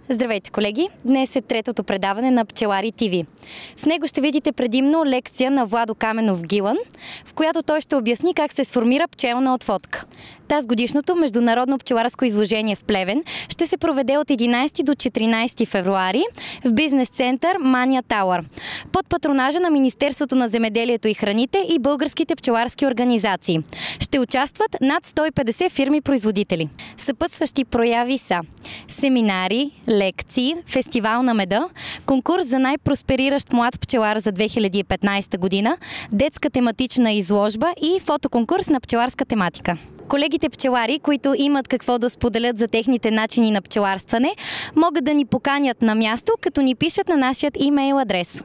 Здравейте, колеги! Днес е третото предаване на Пчелари ТВ. В него ще видите предимно лекция на Владо Каменов Гилан, в която той ще обясни как се сформира пчелна отводка. Тазгодишното международно пчеларско изложение в Плевен ще се проведе от 11 до 14 февруари в бизнес център Мания Тауър, под патронажа на Министерството на земеделието и храните и българските пчеларски организации. Ще участват над 150 фирми-производители. Съпътстващи прояви са семинари, лекции, фестивал на меда, конкурс за най-проспериращ млад пчелар за 2015 година, детска тематична изложба и фотоконкурс на пчеларска тематика. Колегите пчелари, които имат какво да споделят за техните начини на пчеларстване, могат да ни поканят на място, като ни пишат на нашия имейл адрес.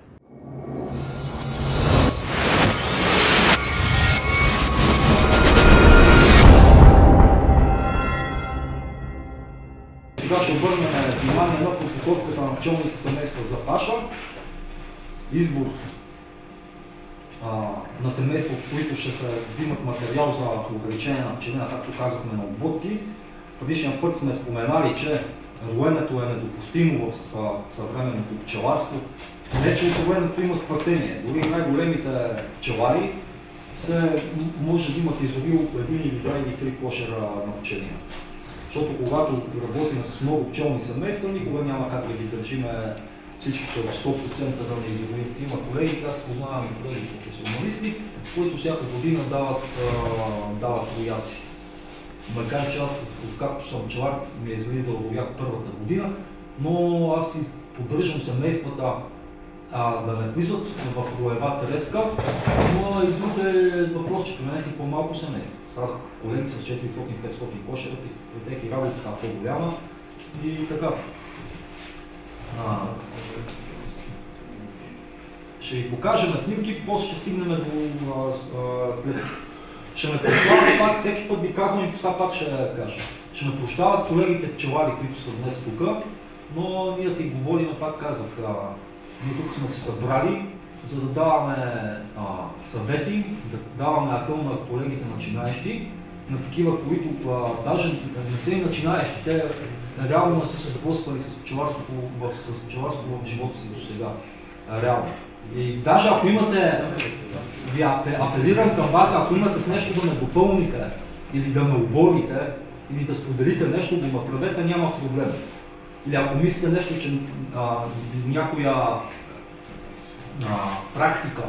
Сега ще обърнем внимание на подготовката на пчелните семейства за паша. Избор на семейства, от които ще се взимат материал за увеличение на пчелина, както казахме, на отводки. Предишния път сме споменали, че роенето е недопустимо в съвременното пчеларство. Не, че от роенето има спасение. Дори най-големите пчелари може да имат изобил един или два или три кошера на пчелина. Защото когато работим с много пчелни семейства, никога няма как да ги държиме всичките в 100% да не изобилим. Има колеги, аз познавам и колеги професионалисти, които всяка година дават рояци. Макар че аз, както съм пчелар, ми е излизал рояк първата година, но аз си поддържам семействата да не влизат в роева треска, но и друг е въпрос, че при мен си по-малко семейство. Сега колеги с 400-500 кошера, при тях и работа по-голяма и така. Ще ви покажем снимки, после ще стигнем до ще ме прощават пак, всеки път ви казвам и сега пак ще кажа. Ще ме прощават колегите пчелари, които са днес тук, но ние си говорим, пак казах, ние тук сме се събрали, за да даваме съвети, да даваме акъл на колегите начинаещи, на такива, които даже не са и начинаещи, те реално не са се сблъсквали с пчеларството в живота си до сега. Реално. И даже ако имате, ви апелирам към вас, ако имате с нещо да ме допълните, или да ме оборите, или да споделите нещо, да ме правете, няма проблем. Или ако мислите нещо, че някоя практика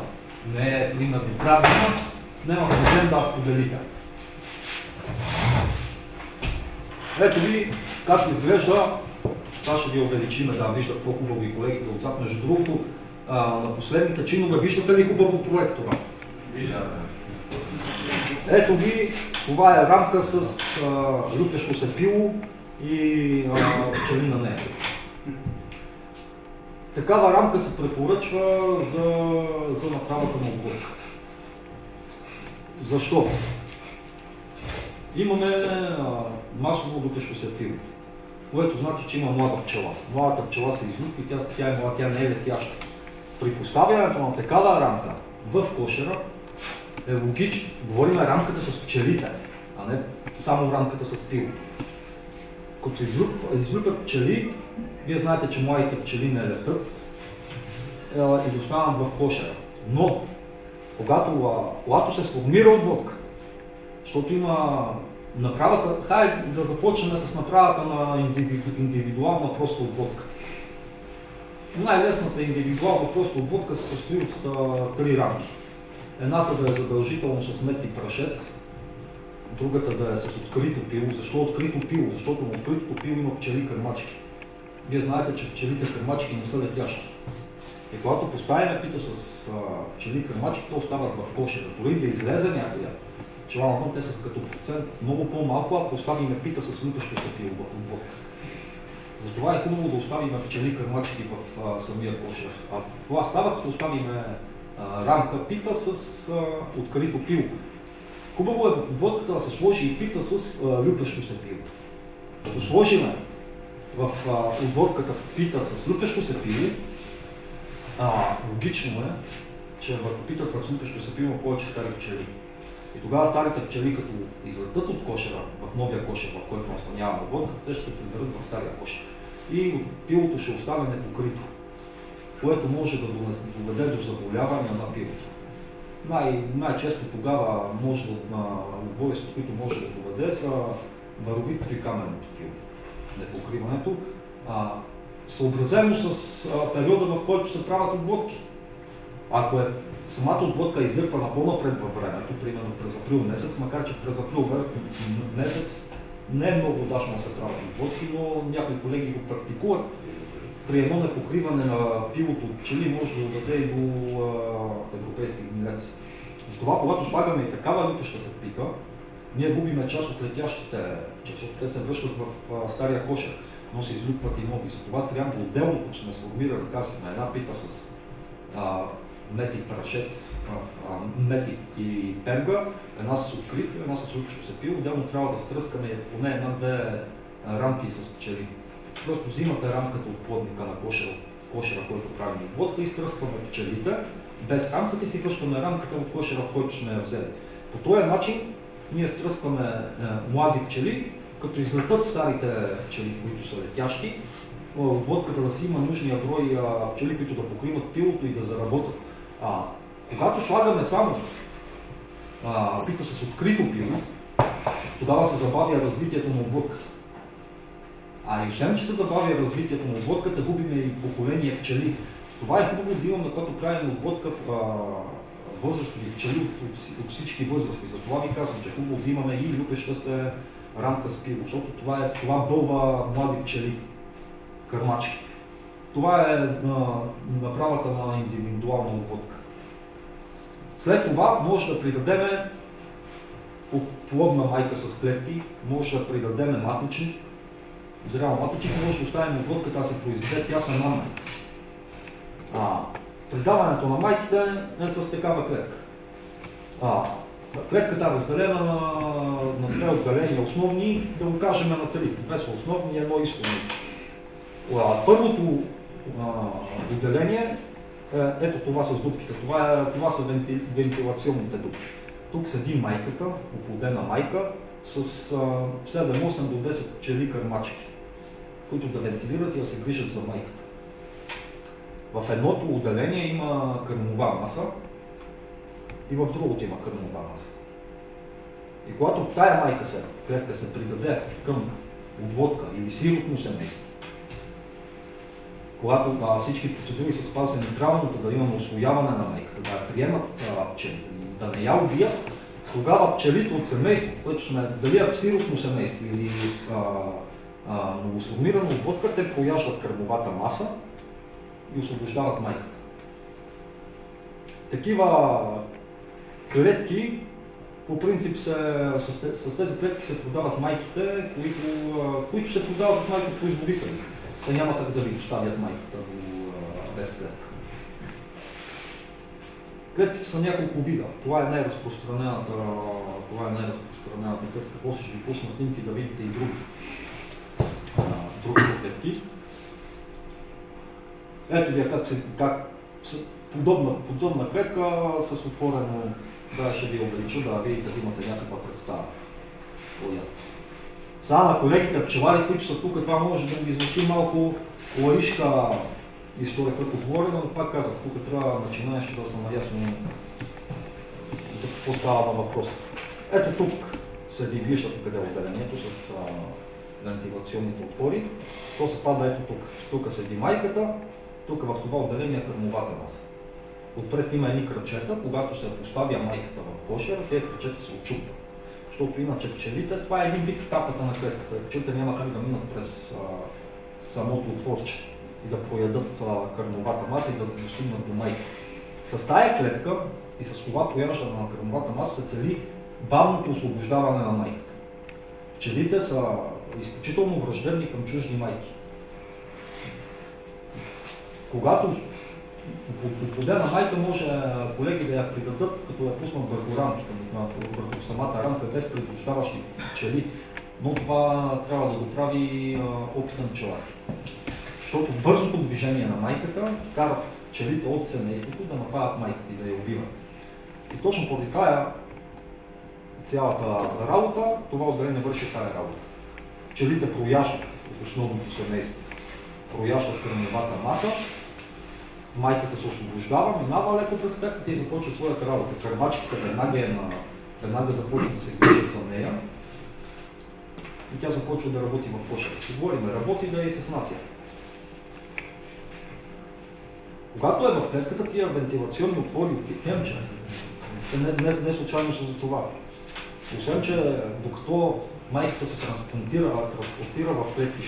не е примерно правилна, няма проблем да споделите. Ето ви как изглежда, сега ще ви увеличиме да виждат по-хубаво и колегите отзад. Между другото, на последните чинове виждате ли хубаво проектора? Ето ви, това е рамка с лютешко сепило и пчели на нея. Такава рамка се препоръчва за направата на отводка. Защо? Имаме масово лютешко сепило, което значи, че има млада пчела. Младата пчела се излюпва и тя е млада, тя не е летяща. При поставянето на такава рамка в кошера е логично. Говорим рамката с пчелите, а не само рамката с пило. Като се излюпят пчели, вие знаете, че младите пчели не летат и да останат в кошера. Но, когато се сформира отводка, защото има направата, хайде да започнем с направата на индивидуална проста отводка. Най-лесната индивидуална проста отводка се състои от 3 рамки. Едната да е задължително с мед и прашец, другата да е с открито пило. Защо открито пило? Защото на откритото пило има пчели-кърмачки. Вие знаете, че пчелите-кърмачки не са летящи. И когато поставим пита с пчели-кърмачки, те остават в кошера. Дори да излезе някъде пчела навън, те са като процент много по-малко, ако оставим пита с лютащо се пило в отводка. Затова е хубаво да оставим пчели-кърмачки в самия кошер. А това става, като оставим рамка пита с открито пило. Хубаво е в отводката да се сложи и пита с люпещо се пило. Като сложим в отводката пита с люпещо се пило, логично е, че върху питата с люпещо се пило има повече стари пчели. И тогава старите пчели, като излетат от кошера, в новия кошер, в който настаняваме отводката, те ще се приберат в стария кошер. И пилото ще остане непокрито, което може да доведе до заболявания на пилото. Най-често тогава може на болести, които може да доведе, са варовитото и каменното пило, непокриването, съобразено с периода, в който се правят отводки. Ако самата отводка е издърпана по-напред във времето, примерно през април месец, макар че през април месец не е много удачно да се правят отводки, но някои колеги го практикуват. При едно непокриване на пилото от пчели може да доведе и до европейски гнилец. Затова, когато слагаме и такава лютаща се пита, ние губиме част от летящите, защото те се връщат в стария кошер, но се излюпват и нови. Затова трябва отделно, като сме сформирали, казахме, една пита с мед и прашец, мед и пемга, една с открит, една с лютащо се пило. Отделно трябва да стръскаме поне една-две рамки с пчели. Просто взимате рамката от плодника на кошера, който правим отводка, и стръскваме пчелите. Без рамката и си връщаме рамката от кошера, в който сме я взели. По този начин ние стръскваме млади пчели, като излетат старите пчели, които са летящи, отводката да си има нужния брой пчели, които да покриват пилото и да заработят. Когато слагаме само пита с открито пило, тогава се забавя развитието на отводката. И освен, че се забавя развитието на отводката, губиме и поколение пчели. Това е хубаво да имаме, когато правим отводка възрастови пчели от всички възрасти. Затова ви казвам, че хубаво да имаме и люпеща се рамка с пило, защото това бълва млади пчели, кърмачки. Това е направата на индивидуална отводка. След това може да придадем от плодна майка с клетки, може да придадем маточник. Зрял маточник може да оставим отводката да се произведе, тя сама. Придаването на майките е с такава клетка. Клетката е разделена на две отделения основни, да го кажем на три. Две са основни и едно изходни. Първото отделение е ето това с дупките. Това са вентилационните дупки. Тук седи майката, оплодена майка, с 7-8 до 10 пчели кърмачки, които да вентилират и да се грижат за майката. В едното отделение има кърмова маса и в другото има кърмова маса. И когато тая клетка се придаде към отводка или сиротно семейство, когато всички процедури са спазени правилното, да имаме усвояване на майката, да я приемат пчелите, да не я убият, тогава пчелите от семейството, което сме дали сиротно семейство или новосформирана отводка, те пояждат кърмовата маса и освобождават майката. Такива клетки, по принцип с тези клетки се продават майките, които се продават от майкопроизводители. Те няма как да ви оставят майката без клетка. Клетките са няколко вида. Това е най-разпространената клетка. После ще ви пусна снимки да видите и други клетки. Ето ви как подобна клетка с отворено, ще ви увелича, да видите, да имате някаква представа. По-ясно. Сега на колегите пчелари, които са тук, това може да ви звучи малко лаишка история, като говорим, но пак казах, тук трябва начинаещи да са наясно за какво става на въпрос. Ето тук се ви виждате къде е отделението с вентилационните отвори. То се пада ето тук. Тук седи майката, тук в това отделение е кърмовата маса. отпред има едни кръчета, когато се поставя майката в кошера, тези кръчета се отчупват. Защото иначе пчелите, това е един вид капата на клетката. Пчелите няма как да минат през самото отворче и да проядат кърновата маса и да достигнат до майка. С тая клетка и с това пояждане на кърновата маса се цели бавното освобождаване на майката. Пчелите са изключително враждебни към чужди майки. Когато подена майка може колеги да я придадат, като я пуснат върху рамките, върху самата рамка, без предупреждаващи пчели, но това трябва да го прави опитен пчелар. Защото бързото движение на майката карат пчелите от семейството да нападат майката и да я убиват. И точно поради тая цялата работа, това отделение върши тая работа. Пчелите прояждат основното семейство, прояждат кърмевата маса, майката се освобождава, минава леко през клетката и започва своята работа. Кърмачките веднага започват да се грижат за нея и тя започва да работи в кошера. Си говорим, работи да и се снася. Когато е в клетката, тия вентилационни отвори от хемче, не случайно са за това. Освен, че докато майката се транспортира в клетки,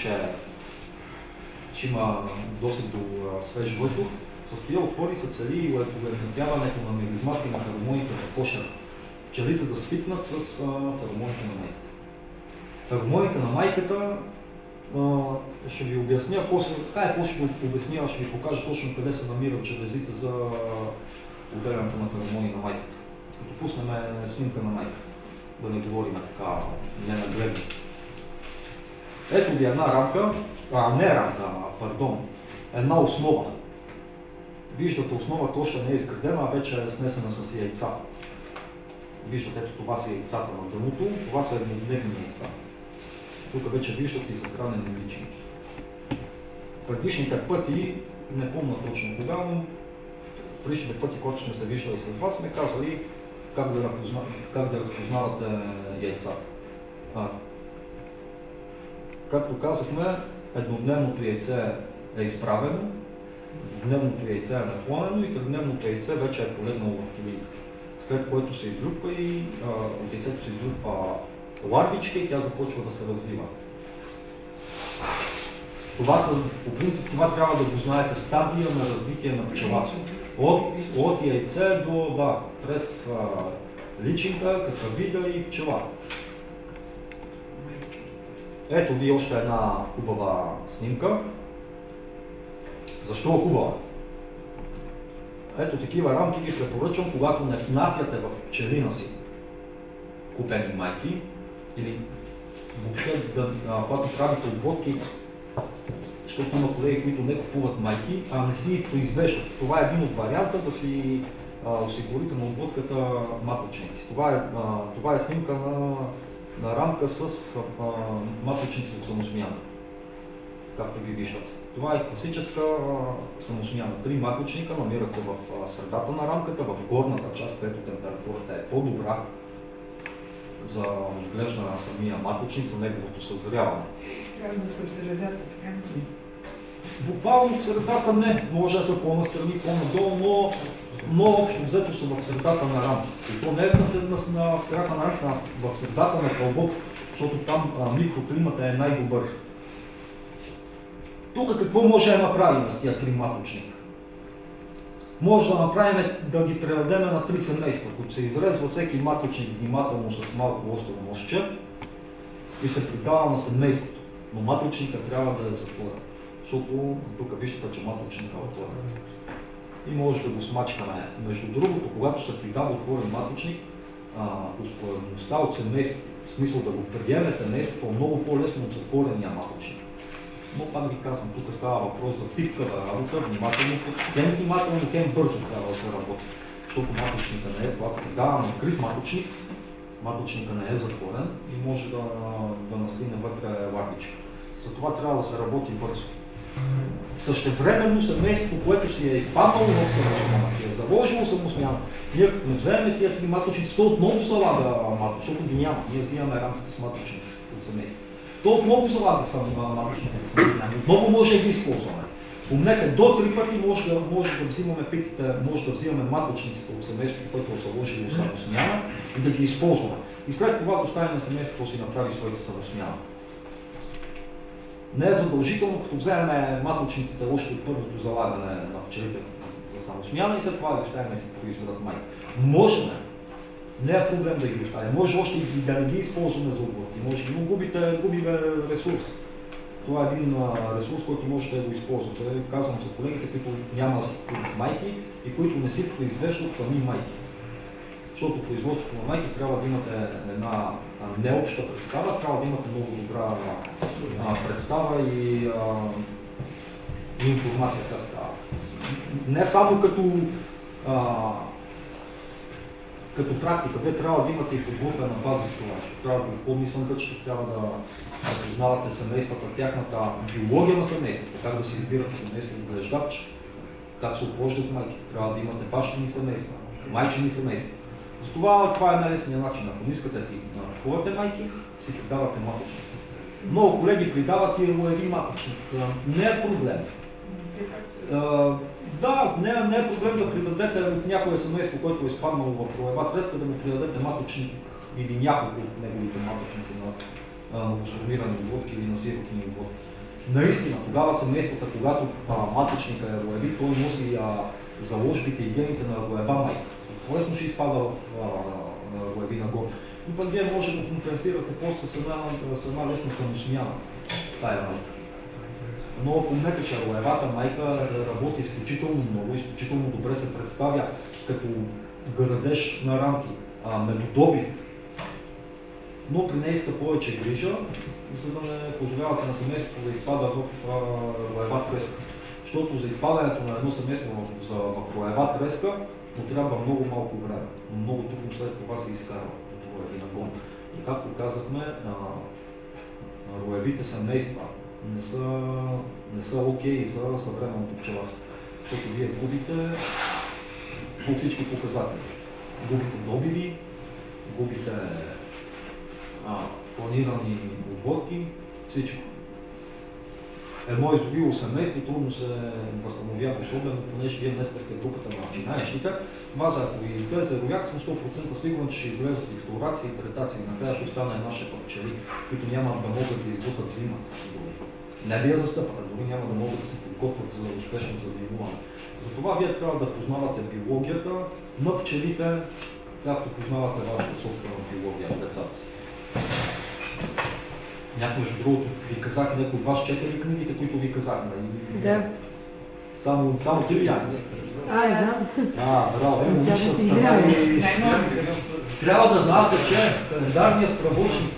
че има досег до свеж въздух, с тия отвори се цели уеднаквяването на миризмата и на феромоните в кошера. Пчелите да свикнат с феромоните на майката. Феромоните на майката ще ви обясня, после ще го обясня, ще ви покажа точно къде се намират железите за отделянето на феромони на майката. Като пуснем снимка на майка, да не говорим така ненагледно. Ето ви една рамка, една основа. Виждате, основата още не е изградена, а вече е снесена с яйца. Виждате, ето това са яйцата на дъното, това са еднодневни яйца. Тук вече виждате и захранени личинки. Предишните пъти, не помня точно кога, но предишните пъти, когато сме се виждали с вас, сме казали как да разпознавате яйцата. Както казахме, еднодневното яйце е изправено, двудневното яйце е наклонено и тридневното яйце вече е полегнало в килийка. След което се излюпва и от яйцето се излюпва ларвичка и тя започва да се развива. По принцип това трябва да го знаете стадия на развитие на пчелата. От яйце до през личинка, какавида и пчела. Ето ви още една хубава снимка. Защо е хубава? Ето такива рамки ги препоръчвам, когато не внасяте в пчелина си купени майки или въобще когато правите обводки, защото има колеги, които не купуват майки, а не си произвеждат. Това е един от варианта да си осигурите на отводката маточници. Това е снимка на рамка с маточници от самосмяна, както ги виждате. Това е класическа самосмяна. 3 маточника намират се в средата на рамката, в горната част, където температурата е по-добра за отглеждане на самия маточник, за неговото съзряване. Трябва да са в средата, така? Буквално в средата не. Може да са по-настрани, по-надолу, но общо взето са в средата на рамките. И то не е на средата на рамките, а в средата на кълбок, защото там микроклимата е най-добър. Тук какво може да направим с тия 3 маточника? Може да направим да ги предадем на 3 семейства, които се изрезва всеки маточник внимателно с малко остро ножче и се придава на семейството. Но маточника трябва да е затворен, защото тук виждате, че маточника е отворен. И може да го смачкаме. Между другото, когато се придава отворен маточник, успоредността от семейството, в смисъл да го приеме семейството, е много по-лесно от затворения маточник. Но пак ви казвам, тук става въпрос за пипкава работа, внимателно, хем бързо трябва да се работи. Защото маточника не е, когато придаваме открит маточник, маточника не е затворен и може да настигне вътре ларвичка. Затова трябва да се работи бързо. Същевременно семейството, което си е изпаднало в самосмяна, си е заложило самосмяна, ние като не вземем тия 3 маточници, то отново залага маточник, защото ги няма. Ние взимаме рамките с маточници от семейството. То отново залага маточници, отново може да ги използваме. Помнете, до 3 пъти може да взимаме питите, може да взимаме маточниците от семейството, което е заложило самосмяна и да ги използваме. И след това доставим на семейството да си направи своите самосмяна. Не е задължително, като вземем маточниците още от първото залагане на пчелите за самосмяна и след това да оставим да си произведат майка. Може, не е проблем да ги оставим. Може още и да не ги използваме за обвърти. Може и губим ресурс. Това е един ресурс, който може да го използвате. Казвам за колегите, които няма да си купят майки и които не си произвеждат сами майки. Защото производството на майки трябва да имате една необща представа, трябва да имате много добра представа и информация как става. Не само като практика, вие трябва да имате и подготвена база за това. Ще трябва да помислите, че трябва да познавате семействата, тяхната биология на семейството, как да си избирате семейство отглеждач, как се оплождат майките. Трябва да имате бащини семейства, майчини семейства. Затова това е най-лесният начин. Ако не искате си купувате майки, си придавате маточници. Много колеги придават и един маточник. Не е проблем. Да, не е проблем да придадете от някое семейство, което е изпаднало в роева треска, да му придадете маточник или няколко от неговите маточници на новосформирани отводки или на сиротни отводки. Наистина, тогава семействата, когато маточника е роеви, той носи заложбите и гените на роева майка. Лесно ще изпада в роеви нагоре. Но пък вие може да компенсирате после с една лесна самосмяна тая майка. Но помнете, че роевата майка работи изключително много, изключително добре се представя като градеж на рамки, медодобив. Но при нея иска повече грижа, за да не позволявате на семейството да изпада в роева треска. Защото за изпадането на едно семейство в роева треска му трябва много малко време. Много трудно след това се изкарва от роеви нагон. И както казахме, роевите семейства не са окей за съвременното пчеларство. Защото вие губите по всички показатели. Губите добиви, губите планирани отводки, всичко. Едно изобило семейство трудно се възстановява, особено понеже вие днес сте групата на начинаещите. База, ако ви излезе рояк, съм 100% сигурен, че ще излезат и флорации, и третации. Накрая ще остане една шепа пчели, които няма да могат да избутат зимата. Не ви я застъпват, дори няма да могат да се подготвят за успешно зазимуване. Затова вие трябва да познавате биологията на пчелите, както познавате вашата собствена биология на децата си. Аз между другото ви казах, някой от вас четели книгите, които ви казах. Да. Само 3 янци. Знам. Браво. Трябва да знаете, че календарният справочник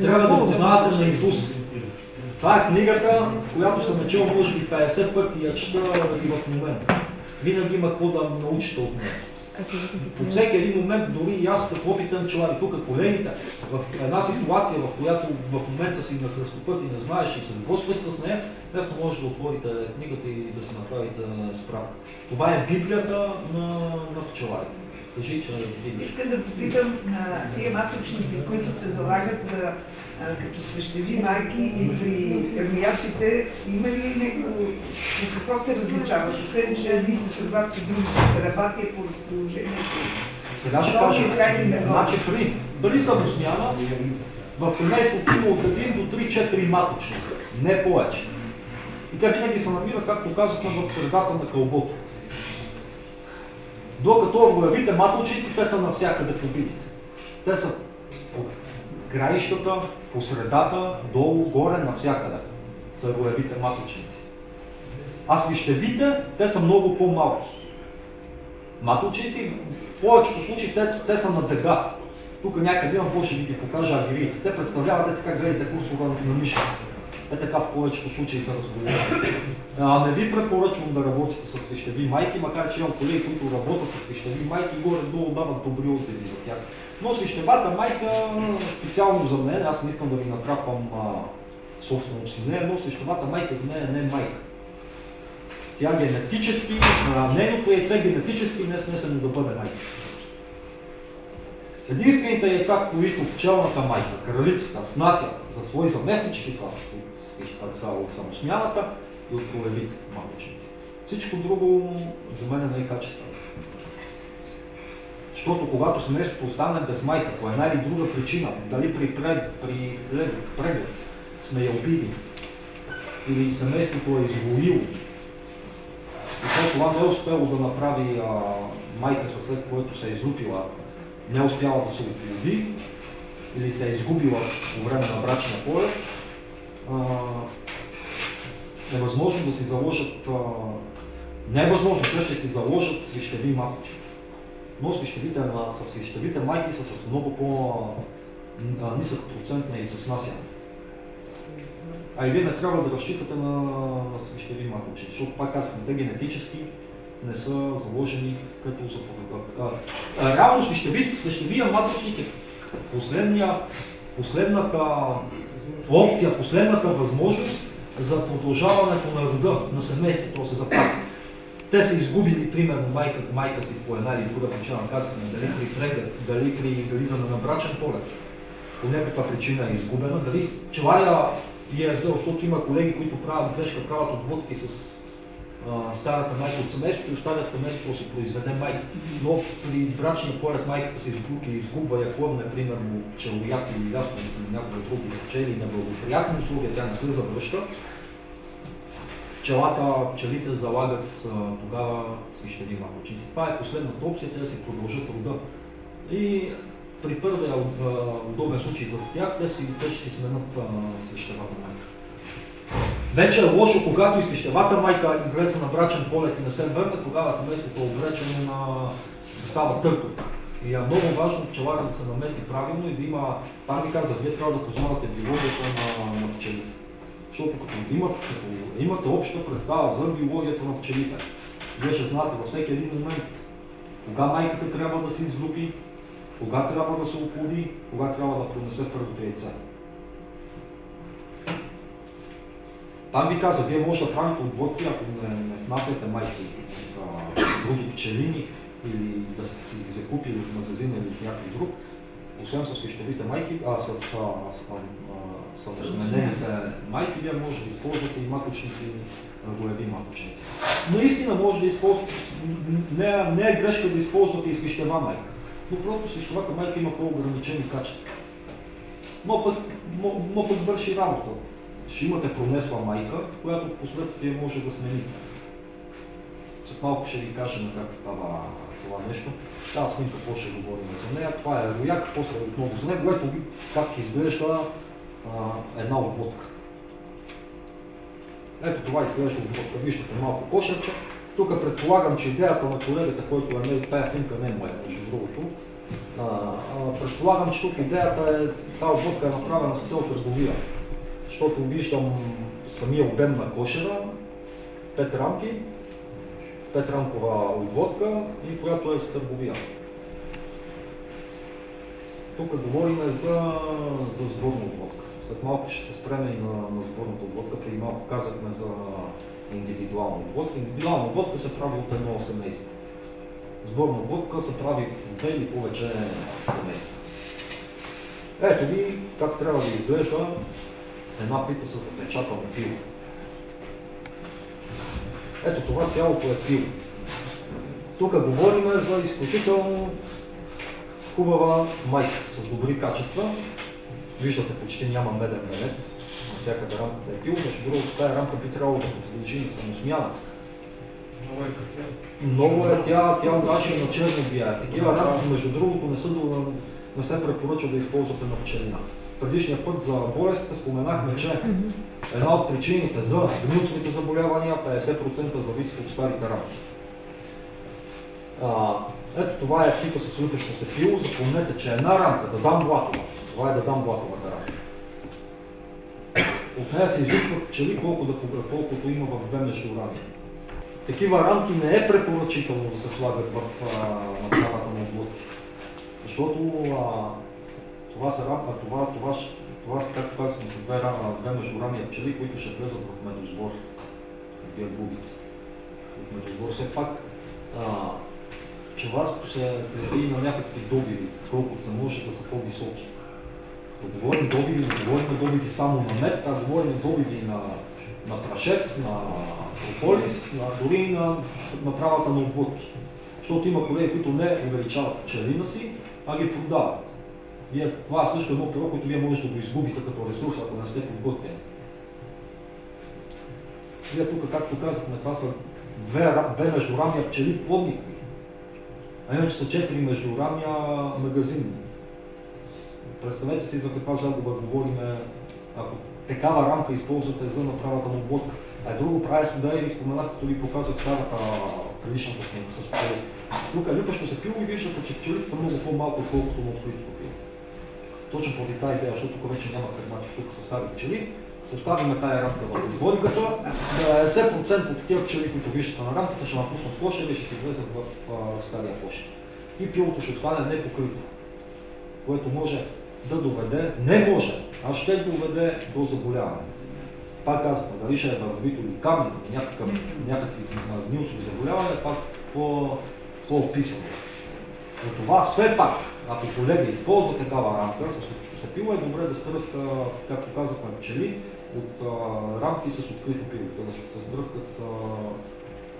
трябва да познавате на Исус. Това е книгата, която съм начал може би 50 пъти я чета и в момента. Винаги има какво да научите от нея. По всеки един момент, дори и аз като опитен пчелар, тук колегите, в една ситуация, в която в момента си на кръстопът и не знаеш и се сблъскваш с нея, лесно може да отворите книгата и да си направите справка. Това е Библията на пчеларите. Кажи, че е Библията. Искам да попитам на тия маточници, които се залагат като свещеви майки и при термияците, има ли някакво, какво се различава? Освен, че едните са бабки, другите са рабати по разположението. Сега ще кажа, значи дали самосмяна, в семейството има от 1 до 3-4 маточника, не повече. И те винаги се намират, както казахме, в средата на кълбото. Докато роевите маточници, те са навсякъде по битите. Те са от краищата, по средата, долу, горе, навсякъде са роевите маточници. А свищевите, те са много по-малки. Маточници, в повечето случаи, те са на дъга. Тук някъде имам, ще ви ги покажа агирите. Те представляват така, гледате курсова на миша. Така в повечето случаи са разговори. Не ви препоръчвам да работите с свещеви майки, макар че имам колеги, които работят с свещеви майки и горе-долу дават добри отзиви за тях. Но свещевата майка, специално за мен, аз не искам да ви натрапвам собственото си мнение, но свещевата майка за мен не е майка. Тя генетически, нейното яйце генетически не е смесено да бъде майка. Единствените яйца, които пчелната майка, кралицата, снася за свои заместнички са от самосмяната, и от ролевите маточници. Всичко друго за мен не е качествено. Защото когато семейството остане без майка, по една или друга причина, дали при преглед сме я убили, или семейството е изволило, и след това не е успело да направи майката, след което се е излюпила, не е успяла да се оплоди, или се е изгубила по време на брачния полет, невъзможно да си заложат, не е възможно, те ще си заложат свищеви маточки. Но свищевите майки са с много по-нисък процент на яйцеснасяне. А и вие не трябва да разчитате на свищеви маточки, защото пак казахме, те генетически не са заложени като заповедат. Реално свищевия маточник е последната опция, последната възможност за продължаването на рода на семейството да се запази. Те са изгубили, примерно, майка си по една или друга причина, казахме, дали при преглед, дали при излизане на брачен полет. По някаква причина е изгубена, дали пчеларя е взел, защото има колеги, които правят грешка, правят отводки с старата майка от семейството и оставят семейството да се произведе майка. Но при брачния полет майката се изгубва и ако примерно пчелояд или ясно или някаква друга пчели или неблагоприятни услуги, тя не се завръща. Пчелите залагат тогава свищеви маточници. Това е последната опция, те да си продължат рода. И при първия удобен случай за тях, те ще си сменят свищевата майка. Вече е лошо, когато и свищевата майка излезе на брачен полет и не се върне, тогава семейството е обречено да става търков. И е много важно пчелара да се намеси правилно и да има, пак ви казах, вие трябва да познавате биологията на пчелите. Защото като имате обща представа за биологията на пчелите, вие ще знаете във всеки един момент кога майката трябва да се излюпи, кога трябва да се оплоди, кога трябва да пронесе първото яйце. Там ви каза, вие може да правите отводки, ако не внасяте майки от други пчелини или да си ги закупили от магазина или от някой друг, освен с свищевите майки, с разменените майки, вие може да използвате и маточници, ролеви маточници. Наистина може да използвате, не е грешка да използвате и свищева майка, но просто свищевата майка има по-ограничени качества. Но пък върши работа. Ще имате пронесла майка, която в последствие може да смените. След малко ще ви кажем как става това нещо. Тази снимка какво ще говорим за нея. Това е рояк, после отново за него. Ето ви как изглежда една отводка. Ето това изглежда отводка. Виждате малко кошерче. Тук предполагам, че идеята на колегата, който е тази снимка не е моя, между другото. Предполагам, че тук идеята е, тази отводка е направена с цел търговия. Защото виждам самия обем на кошера, 5 рамки, 5-рамкова отводка и която е за търговия. Тук говорим за сборна отводка. След малко ще се спреме и на сборната отводка, преди малко казахме за индивидуална отводка. Индивидуална отводка се прави от едно семейство. Сборна отводка се прави от 2 или повече семейства. Ето ви как трябва да изглежда една пита с запечатано пило. Ето това цялото е пило. Тук говорим за изключително хубава майка с добри качества. Виждате, почти няма меден венец. Навсякъде рамката е пило. Между другото, тази рамка би трябвало да подлежи на самосмяна. Много е тя даже на черно влияе. Такива рамки, между другото, не се препоръчва да използвате на пчелина. Предишния път за болестите споменахме, че една от причините за гнилцовите заболявания 50% зависи от старите рамки. Ето това е пита с лютещо се пило. Запомнете, че една рамка, Дадам блатова, това е Дадам блатовата рамка. От нея се излюпват пчели, колкото има в две междурамия. Такива рамки не е препоръчително да се слагат в направата на отводки. Защото това са както казахме, са две междурамия пчели, които ще влезат в медосбор. Вие губите. От медосбор все пак пчеларството се преди на някакви добиви, колкото се може да са по-високи. Като говорим добиви, не говорим добиви само на мед, а говорим добиви на на прашец, на прополис, дори на направата на обводки. Защото има колеги, които не увеличават пчелина си, а ги продават. Това е също едно перо, което вие можете да го изгубите като ресурс, ако не сте подготвени. Вие тук, както казахме, това са две междурамия пчели плодникови, а иначе са 4 междурамия магазинни. Представете си за каква загуба говорим, ако такава рамка използвате за направата на обводка. А друго прави сюда и ви споменах, като ви показах старата предишната снимка с пчели. Тук е люпещо се пило и виждате, че пчелите са много по-малко, отколкото на откритото пило. Точно поради тази идея, защото тук вече няма прагматик, тук са стари пчели. Оставим тая рамка в отводката, 90% от такива пчели, които виждате на рамката, ще напуснат площа или ще си влезат в стария площ. И пилото ще остане непокрито, което може да доведе, не може, а ще доведе до заболяване. Пак казвам, дали ще е вървито или камни, някакви гнилцови заболявания, пак по-описано. Затова все пак, ако колега използва такава рамка, с лъпчето се пило, е добре да стръска, както казахме, пчели от рамки с открито пило, да се стръскат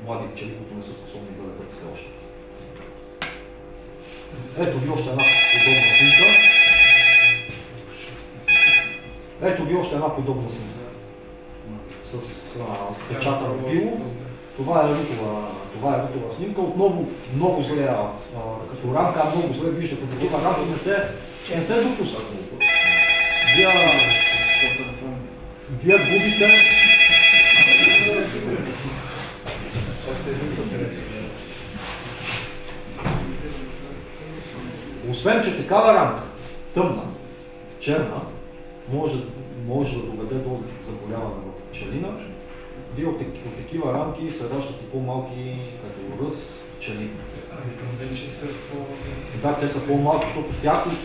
млади пчели, които не са способни да летят все още. Ето ви още една подобна снимка. Ето ви още една подобна снимка с печатано пило. Това е рутова снимка. Отново много зле, като рамка, много зле виждате, такива рамки не се допускат. Вие губите. Освен, че такава рамка, тъмна, черна, може да доведе до заболяване в пчелина. Вие от такива рамки се раждат и по-малки, като ръс, пчели. Да, те са по-малки, защото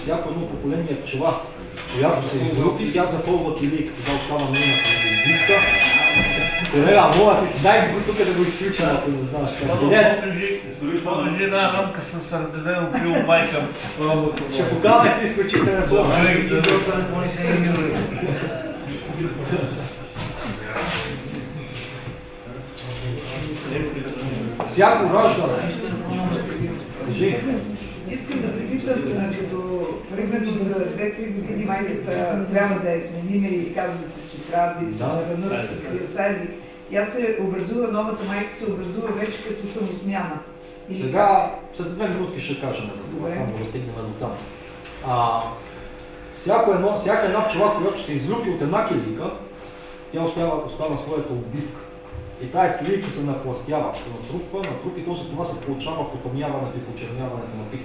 всяко едно поколение пчела, която се излюпи, тя запълва килийката, да остава нейната убивка. Колега, моля ти си, дай го тук да го изключа, ако не знаеш как. Това държи една рамка с редедено пило майка. Ще покажа ти изключителен план. Телефони се не милури. Всяко раждане. Искам да припитам, като примерно за 2-3 години майката трябва да я сменим и казвате, че трябва да се наранат деца или тя се образува, новата майка се образува вече като самосмяна. Сега, след 2 минутки ще кажем за това, само да стигнем до там. Всяка една пчела, която се излюпи от една килийка, тя остава своята отбивка. И тая килийка се напластява, се натрупва и то за това се получава потъмняването и почерняването на пик.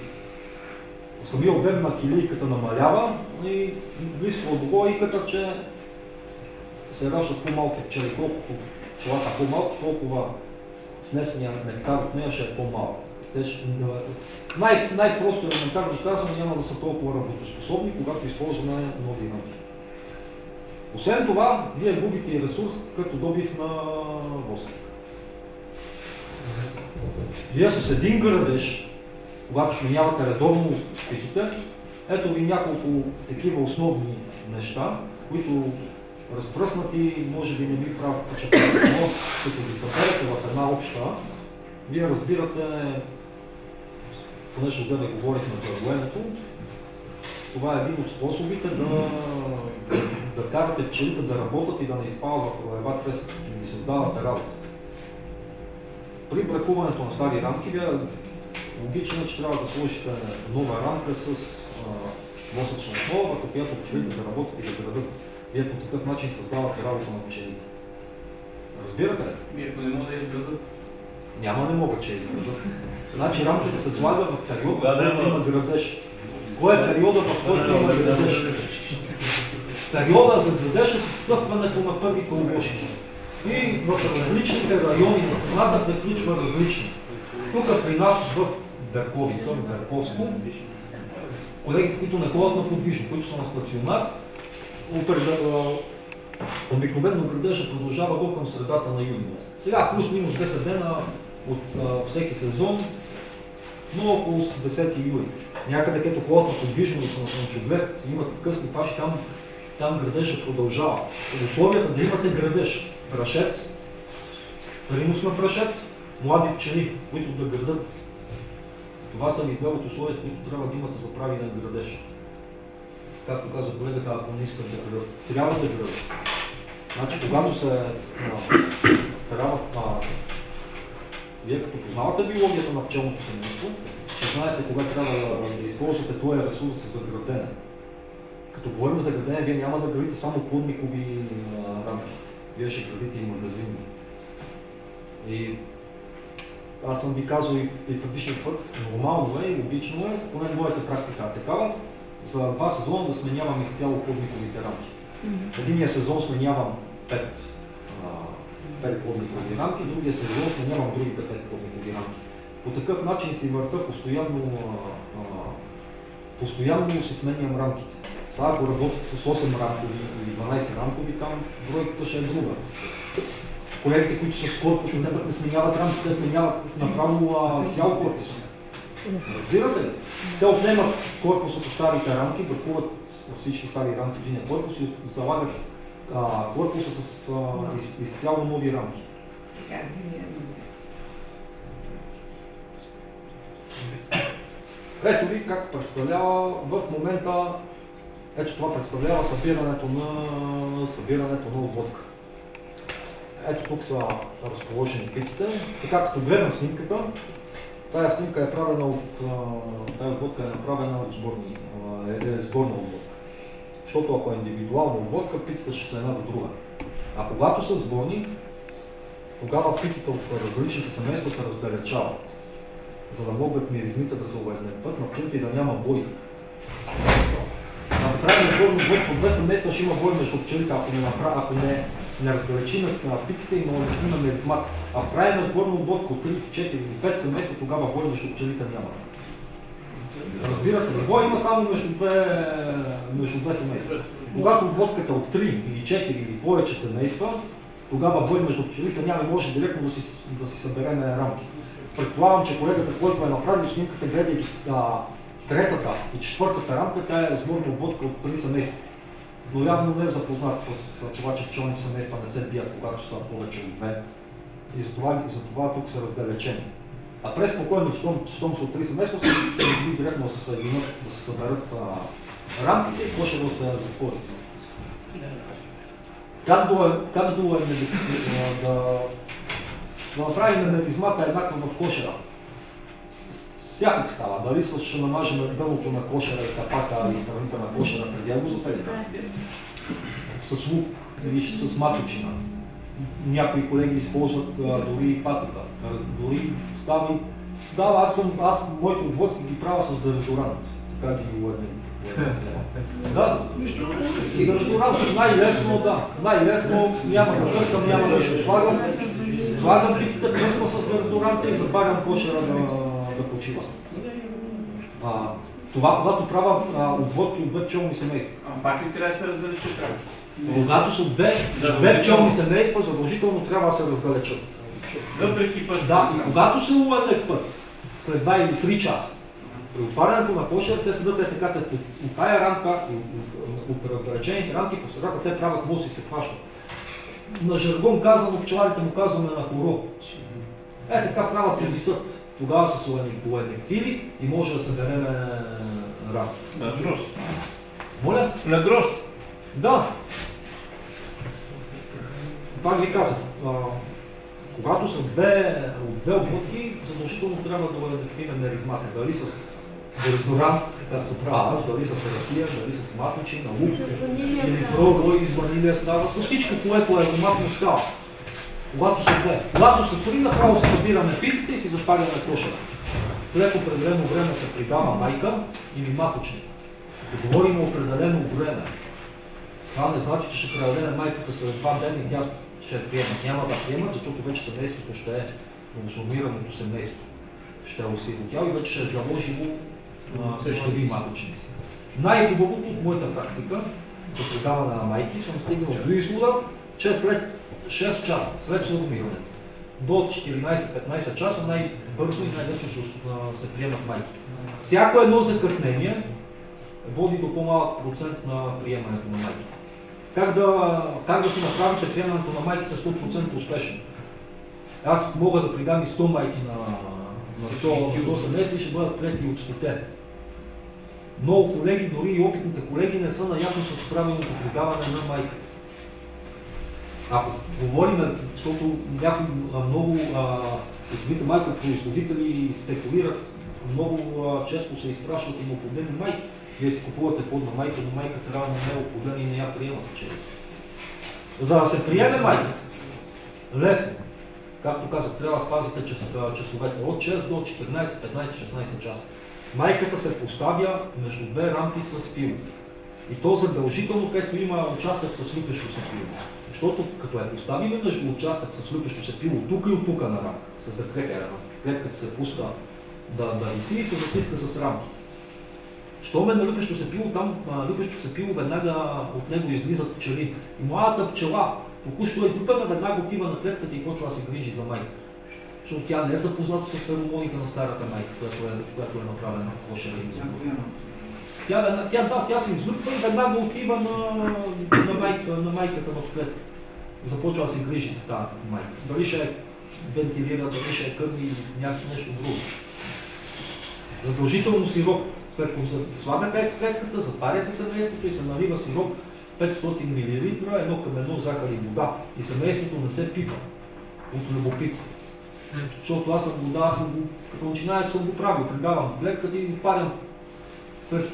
Самия обем на килийката намалява и близко от логиката, че се раждат по-малки пчели. Колкото пчелата по-малки, толкова внесения нектар от нея ще е по-малък. Най-просто елементарно казвам, няма да са толкова работоспособни, когато използваме нови рамки. Освен това, вие губите и ресурс като добив на восък. Вие с един градеж, когато сменявате редовно питите, ето ви няколко такива основни неща, които разпръснати може би не ви правят впечатление, но като ги съберете в една обща, вие разбирате, понеже отдеве говорихме за роенето, това е един от способите да карате пчелите да работят и да не изпалват в роева треска, да ги създавате работа. При бракуването на стари рамки, логично е, че трябва да сложите нова рамка с восъчна основа, върху която пчелите да работят и да градат. Вие по такъв начин създавате работа на пчелите. Разбирате ли? Ако не могат да изградат? Няма, не могат, че изградат. Значи рамката се слага в период, в който има градеж. Кой е периода, в който има градеж? Периода за градеж е съцъфването на първите обложки. И в различните райони на страната се включва различни. Тук при нас в Берковица, в Берковско, колегите, които не ходят на подвижно, които са на стационар, обикновено градежа продължава до към средата на юни. Сега плюс-минус 10 дена от всеки сезон, но около 10 юли. Някъде, където ходят на подвижно да са на слънчоглед, имат късни паши, там там градежа продължава. В условията да имате градеж, прашец, принос на прашец, млади пчели, които да градат. Това са ви две от условията, които трябва да имате за правилен градеж. Както каза колегата, ако не искат да градат, трябва да градат. Значи, когато се трябва, вие като познавате биологията на пчелното семейство, ще знаете кога трябва да използвате този ресурс за градене. Като говорим за градене, вие няма да градите само плодникови рамки. Вие ще градите и магазини. И аз съм ви казал и предишния път, нормално е и логично е, поне моята практика е такава, за 2 сезона да сменявам изцяло плодниковите рамки. В единия сезон сменявам 5 плодникови рамки, в другия сезон сменявам другите 5 плодникови рамки. По такъв начин си върта постоянно си сменям рамките. Сега ако работите с 8 рамкови или 12 рамкови, там бройката ще е друга. Колегите, които са с корпус, не сменяват рамките, те сменяват направо цял корпус. Разбирате ли? Те отнемат корпуса с старите рамки, бъркуват всички стари рамки в един корпус и залагат корпуса с изцяло нови рамки. Ето ви как представлява в момента, ето това представлява събирането на обводка. Ето тук са разположени питите. Така като гледам снимката, тая снимка е правена тая обводка е направена от сборна обводка. Защото ако е индивидуална обводка, питите ще са една до друга. А когато са сборни, тогава питите от различните семейства се раздалечават, за да могат миризмите да са уеднен път на пчелите и да няма бой. Ако трябва да сборно обводка от 2 семейства, ще има бой между пчелите, ако не раздалечим с питите и на миризмата. А в правим сборна обводка от 3, 4 или 5 семейства, тогава бой между пчелите няма. Разбирате ли? Бой има само между две семейства. Когато обводката от 3 или 4 или повече семейства, тогава бой между пчелите няма и може директно да си съберем рамки. Предполагам, че колегата, който е направил снимката, гледайки третата и четвъртата рамка, тя е сборна обводка от 3 семейства. Но явно не е запознат с това, че пчелните семейства не се бият, когато са повече от 2. И затова тук са раздалечени. А преспокойно, щом са от 3 семейства, са могли директно да се съединят, да се съберат рамките и кошера да се затвори. Как да направим миризмата еднаква в кошера? Всякак става. Дали ще намажем дъното на кошера и капака и страните на кошера преди го заседим, с лук или с маточина. Някои колеги използват дори и патока. Дори става, моите обводки ги правя с дезодорант. Така ги уеднем. Да, с дезодорант най-лесно, да. Най-лесно, няма да търкам, няма нещо. Слагам питите, пръскам с дезодоранта и забавям кошера да почива. Това, когато правя обводки от 2 пчелни семейства. Пак ли трябва да се раздалечат? Когато са 2 пчелни семейства, задължително трябва да се раздалечат. Въпреки пъстта. Да, и когато се уеднат път, след 2 или 3 часа, при отварянето на кошера, те седат така, от тая рамка, от раздалечените рамки по средата, те правят мост и се хващат. На жаргон казано, пчеларите му казваме на хоро. Така правят предисът. Тогава са уеднаквили и може да съберем рамки. На гроз. Моля? На гроз. Да. Пак ви казах, когато са две обводки, задължително трябва да уеднаквим миризмата. Дали с дезодорант, както правя, дали с ракия, дали с маточина, лук, или брой из ванилия става, с всичко, което е ароматно става. Когато са 2. Когато са 3, направо се събираме питите и си запаляме кошера. След определено време се придава майка или маточник. Като говорим определено време, това не значи, че ще предадем майката след 2 дни и тя ще приема. Няма да приема, защото вече семейството ще е консумираното семейство. Ще е осиротяло и вече ще е заложило следви маточници. Най-хубавото от моята практика за предаване на майки съм стигнал до извода, че след 6 часа, след сформирането, до 14-15 часа най-бързо и най-лесно се приемат майки. Всяко едно закъснение води до по-малък процент на приемането на майки. как да се направите приемането на майките 100% успешно. Аз мога да придам и 100 майки на 100 семейства и ще бъдат приети от 100-те. Много колеги, дори и опитните колеги, не са наясно с правилното придаване на майка. Ако говорим, защото някои много от самите майкопроизводители спекулират, много често се изпращат и неоплодени майки. Вие си купувате плодна майка, но майката реално не е оплодена и не я приемате чрез. За да се приеме майка, лесно, както казах, трябва да спазите часовете от 6 до 14, 15, 16 часа. Майката се поставя между две рамки с пило. И то задължително, където има участък с люпещо се пило. Защото като е поставим между участък с люпещо се пило тук и от тук на рамка, се закрепя, клетката се пуска да виси и се затиска с рамки. Щом е на люпещо се пило, там люпещо се пило веднага от него излизат пчели. И младата пчела, току-що е излюпена, веднага отива на клетката и почва да се грижи за майка. Защото тя не е запозната с феромоните на старата майка, която е направена в лоша редица. Тя се излюпва и веднага отива на майката в клетка. Започва да се грижи за тази майка. Дали ще е вентилира, дали ще е кърни или нещо друго. Задължително сироп. След като се слагате клетката, затваряте семейството и се налива сироп 500 мл, 1:1 захар и вода. И семейството не се пипа от любопитство. Защото аз съм вода, като начинаец съм го правил, придавам клетката и отварям след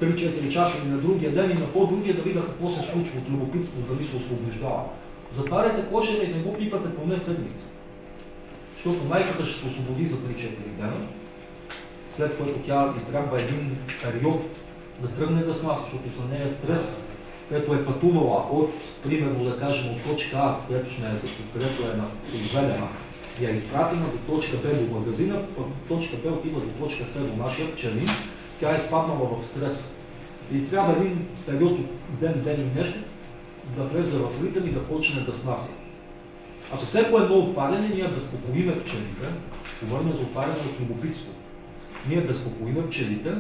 3-4 часа и на другия ден и на по-другия да видя какво се случва от любопитство, дали се освобождава. Затваряте кошера и не го пипате поне седмица. Защото майката ще се освободи за 3-4 дена, след което тя и трябва един период да тръгне да снася, защото за нея стрес, където е пътувала от, примерно да кажем, от точка А, където е произведена, и е изпратена до точка Б до магазина, от точка Б отива до точка С до нашия пчелин, тя е изпаднала в стрес. И трябва един период от ден и нещо да влезе в ритъм и да почне да снася. А със всяко едно отваряне ние безпокоиме пчелите, говорим за отваряне от любопитство. Ние безпокоиме пчелите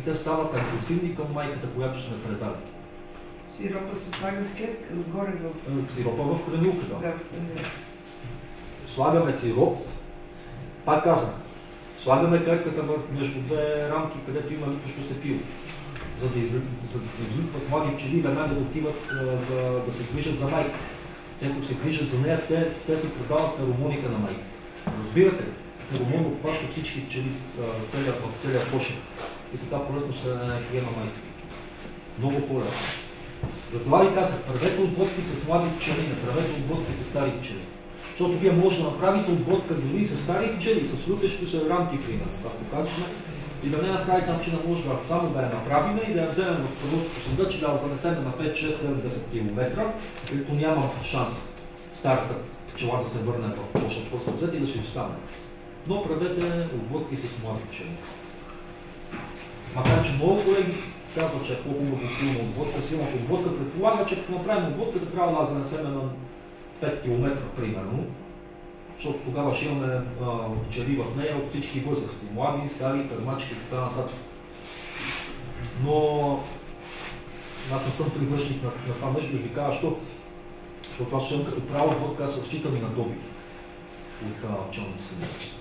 и те стават агресивни към майката, която сме предали. Сиропа се слага в клетка, отгоре в... Сиропа в хранилка, да. Да. Слагаме сироп, пак казвам, слагаме клетката между две рамки, където има люпещо се пило, за да се излюпват млади пчели, веднага да отиват да се грижат за майка. Те, като се грижат за нея, те се продават феромоните на майка. Разбирате ли? Феромон обхваща всички пчели в целия кошер. И така по-лесно се приема майка. Много по-лесно. Затова ви казах, правете отводки с млади пчели, не правете отводки с стари пчели. Защото вие може да направите отводка дори с стари пчели, с люпещо се рамки, примерно, както казахме, и да не направите начина може само да я направим и да я вземем в продуктото съда, че да я занесем на 5, 6, 7, 10 км, където няма шанс старата пчела да се върне в кошер, който взете и да си остане. Но правете отводки с млади пчели. Макар че много колеги казват, че е по-хубаво силна отводка, силната отводка предполага, че като направим отводката, трябва да я занесем на 5 км, примерно, защото тогава ще имаме пчели в нея от всички възрасти, млади, стари, кърмачки и така нататък. Но аз не съм привърженик на това нещо, да ви кажа, защото аз съм като права отводка, аз разчитам и на добив от пчелните семейства.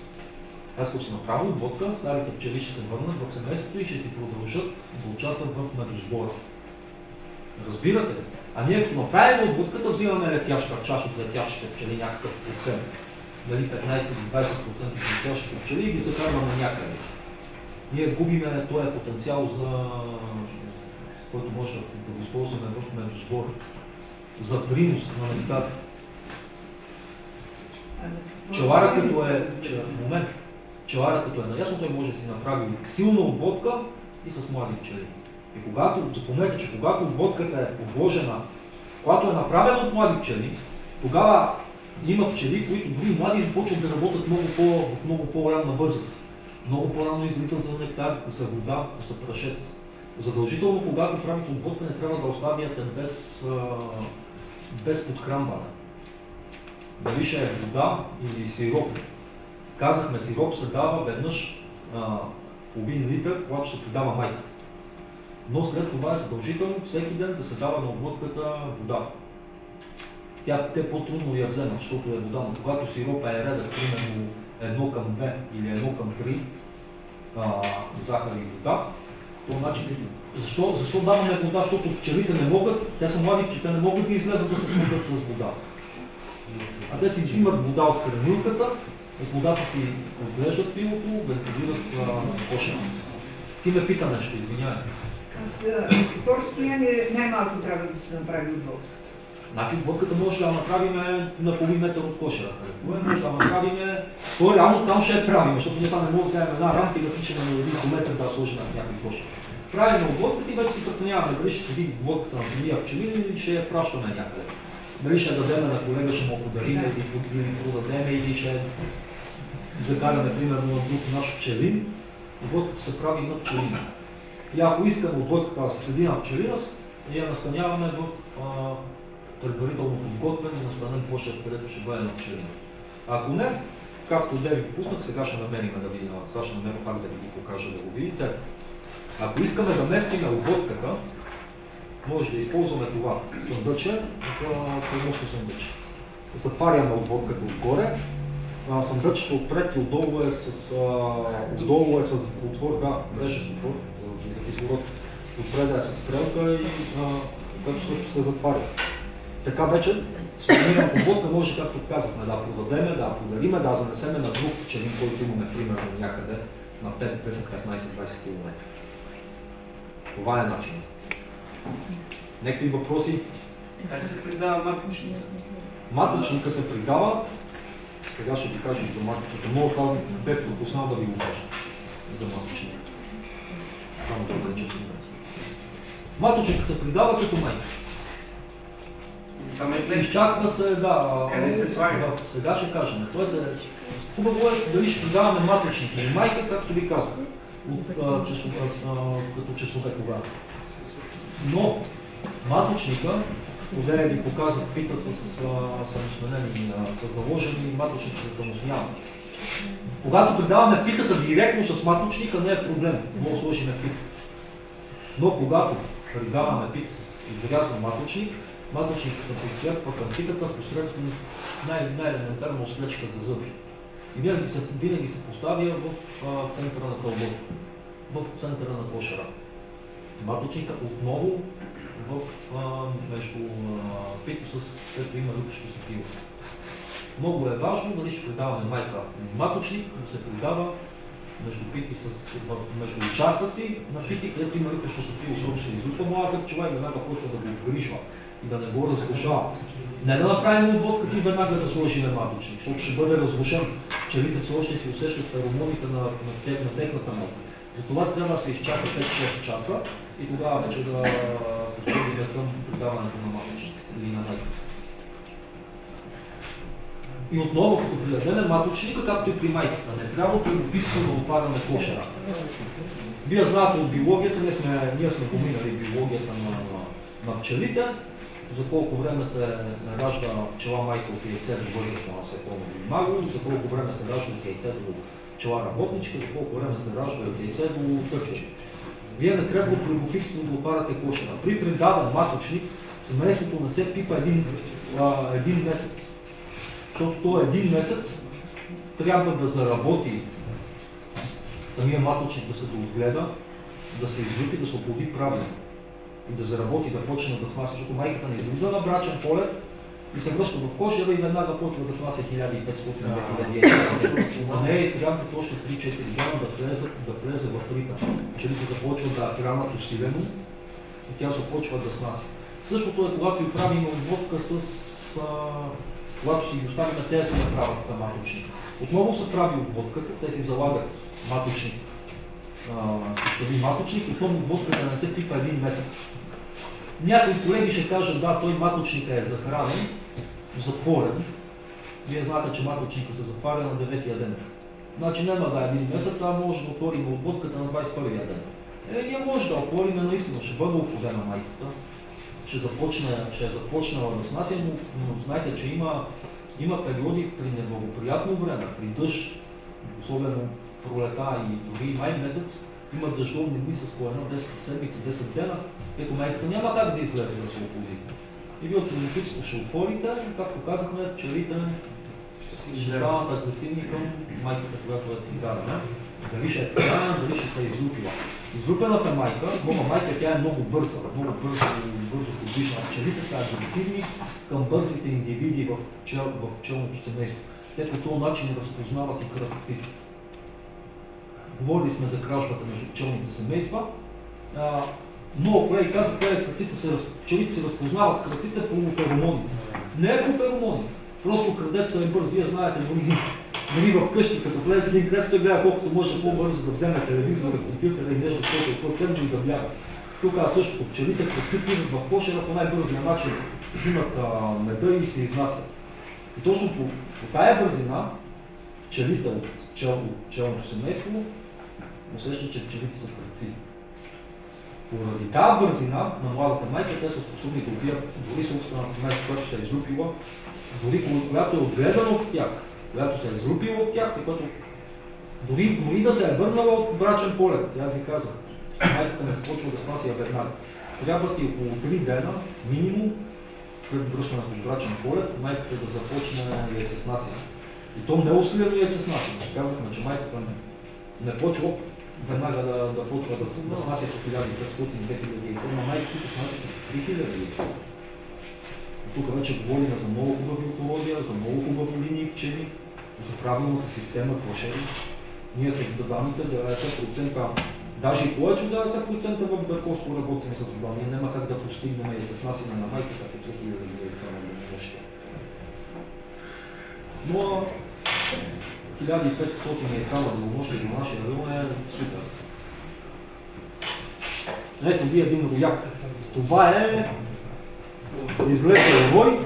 Аз като се направя отводка, старите пчели ще се върнат в семейството и ще си продължат да участват в медосбора. Разбирате ли? А ние като направим отводката, взимаме летяща, част от летящите пчели, някакъв процент. Дали 15-20% от летящите пчели и ги закарваме някъде. Ние губиме този потенциал, с който може да използваме в медосбора. За принос на мектата. Пчелара като е наясно, той може да си направи силна отводка и с млади пчели. И запомнете, че когато отводката е подложена, когато е направена от млади пчели, тогава има пчели, които дори млади започват да работят много по-ранна възраст. Много по-рано излизат за нектар, за вода, за прашец. Задължително, когато правите отводка, не трябва да оставяте без подхранване. Дали ще е вода или сироп. Казахме, сироп се дава веднъж половин литър, когато се подава майка. Но след това е задължително всеки ден да се дава на обводката вода. Те по-трудно я вземат, защото е вода, но когато сиропа е редък, примерно 1:2 или 1:3 захар и вода, то значи, защо даваме вода? Защото пчелите не могат, те са млади, че те не могат да излезат да се смъкат с вода. А те си взимат вода от хранилката, с водата си отглеждат пилото, бездобиват кошера. Ти ме пита нещо, извинявай. Какво разстояние най-малко трябва да се направи отводката? Значи отводката може да направим на половин метър от кошера. Може да направим, то реално там ще я правим, защото ние сега не можем да вземем една рамка и да тичаме на 1 метър да сложим на някакви кошера. Правим отводката и вече си преценяваме дали ще седи отводката на самия пчелин или ще я пращаме някъде. Дали ще я дадем на колега, ще му подарим или продадем или ще закараме примерно на друг наш пчелин. Отводката се прави на пчелина. И ако искаме отводката да се седи на пчелина, я настаняваме в предварително подготвен и настанен площад, където ще бъде на пчелина. Ако не, както де ви пуснах, сега ще намерим да видим, сега ще намерим пак да ви го покажа да го видите. Ако искаме да местим отводката, може да използваме това съндъче за преноско съндъче. Затваряме отводката отгоре. Съндъчето отпред и отдолу е с отвор, мрежа с отвор за кислород. Отпред е с стрелка, която също се затваря. Така вече сформираната отводка може, както казахме, да продадем, да подариме, да занесеме на друг пчелин, който имаме примерно някъде на 5, 10, 15, 20 км. Това е начинът. Някакви въпроси? Как се придава маточника? Маточника се придава. Сега ще ви кажа и за маточника. Много хора бе пропуснал да ви го кажа за маточника. Само да бъде честно. Маточника се придава като майка. Изчаква се, да. Къде се слага? Сега ще кажем. Хубаво е дали ще придаваме маточник или майка, както ви казах. Като часове кога. Но маточника, отделя ви показах пита с самосменени, с заложени маточници за самосмяна. Когато придаваме питата директно с маточника, не е проблем, може да сложим пита. Но когато придаваме пита с изрязан маточник, маточника се прицепва към питата посредством най-елементарна освлечка за зъби. И винаги се поставя в центъра на кълбото, в центъра на кошера. Маточника отново между пито, където има ръчно сепило. Много е важно дали ще придаваме майка маточник, да се придава между пити между участъци на пити, където има ръчно сепило, защото се излупа младата пчела и веднага почва да го обгрижва и да не го разрушава. Не да направим отводката и веднага да сложим маточник, защото ще бъде разрушен. Пчелите все още си усещат феромоните на техната мозък. Затова трябва да се изчака 5-6 часа и тогава вече да подходим към придаването на маточник или на майка. И отново, като придадем маточника, както и при майката, не трябва любопитствено да отпадаме кошера. Вие знаете от биологията, ние сме поминали биологията на пчелите, за колко време се ражда пчела майка от яйце до възраст на световно маго, за колко време се ражда от яйце до пчела работничка, за колко време се ражда от яйце до тъпчичка. Вие не трябва от любопитство да отваряте кошера. При придаван маточник семейството не се пипа един месец. Защото това един месец трябва да заработи самия маточник, да се доотгледа, да се излюпи, да се оплоди правилно и да заработи, да почне да снася, защото майката не излиза на брачен полет и се връща в кошера и веднага почва да снася 1500-2000 яйца. А не трябва още 3-4 дена да влезе в ритъм. Пчелите започват да хранят усилено и тя започва да снася. Същото е, когато и правим отводка когато си ги оставим, те си направят за маточник. Отново се прави отводката, те си залагат маточник. Маточник, отново отводката не се пипа един месец. Някои колеги ще кажат, да, той маточника е захранен, затворен. Вие знаете, че маточника се затваря на 9-я ден. Значи няма да е един месец, а може да отворим отводката на 21-я ден. Ние може да отворим наистина, ще бъде оплодена майката. Ще е започнала да снася, но знаете, че има периоди при неблагоприятно време, при дъжд, особено пролета и дори май месец, има дъждовни дни с по една 10 седмици, 10 дена, ето майката няма как да излезе да се оплоди. И вие автоматично ще отворите, както казахме, пчелите ще станат агресивни към майката, която е тигара. Дали ще е тигара, дали ще се е излупила. Излупената майка, майка, тя е много бърза, бързо подвижна. Пчелите са агресивни към бързите индивиди в пчелното семейство. Те по този начин разпознават и кръвците. Говорили сме за кражбата между пчелните семейства. Много колеги казват, пчелите се разпознават кръвците по феромоните. Не е по феромони. Просто крадеца е бърз. Вие знаете, дори в къщи, като влезе един крец, той гледа колкото може по-бързо да вземе телевизора, компютъра и нещо, което ценно и да бяга. Тук също пчелите кръците идват в кошера по най-бързия начин, взимат меда и се изнасят. И точно по тая бързина пчелите от пчелното семейство усещат, че пчелите са кръци. Поради тази бързина на младата майка, те са способни да убият дори собствената семейство, която се е излюпила, дори която е отгледана от тях, която се е излюпила от тях, която дори да се е върнала от брачен полет. Аз ви казах, майката не започва да снася веднага. Трябва ти около 3 дена, минимум, след връщането от брачен полет, майката да започне яйцеснасяне. И то не е усилено яйцеснасяне. Казахме, че майката не почва веднага да почва да снася по 1500-2000 яйца, но майките снасят по 3000 яйца. Тук вече говорим за много хубави отородия, за много хубави линии пчели, за правилната система клашери. Ние с данните 90%, даже и повече от 90% в Берковско работим с това. Ние няма как да постигнем яйцеснасяне на майката по 3000 яйца на денонощие. Но 1500 яйца на денонощие до нашия район е супер. Ето ви един рояк. Това е излезе рой,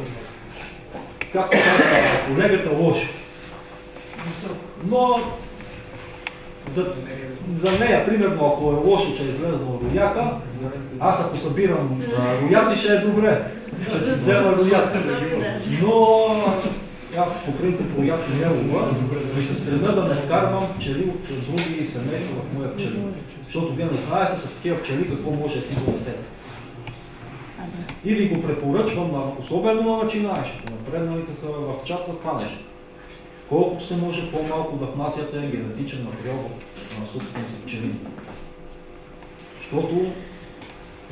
както казва колегата, лошо. Но за нея, примерно, ако е лошо, че е излезнал рояка, аз ако събирам рояци, ще е добре. Ще си взема рояци. Но аз по принцип рояци не лова и ще стремя да не вкарвам пчели от други семейства в моя пчели. Защото вие не знаете с такива пчели какво може да си донесете. И ви го препоръчвам, особено на начинаещите, напредналите са в част с това нещо. Колкото се може по-малко да внасяте генетичен материал на собствените пчели. Защото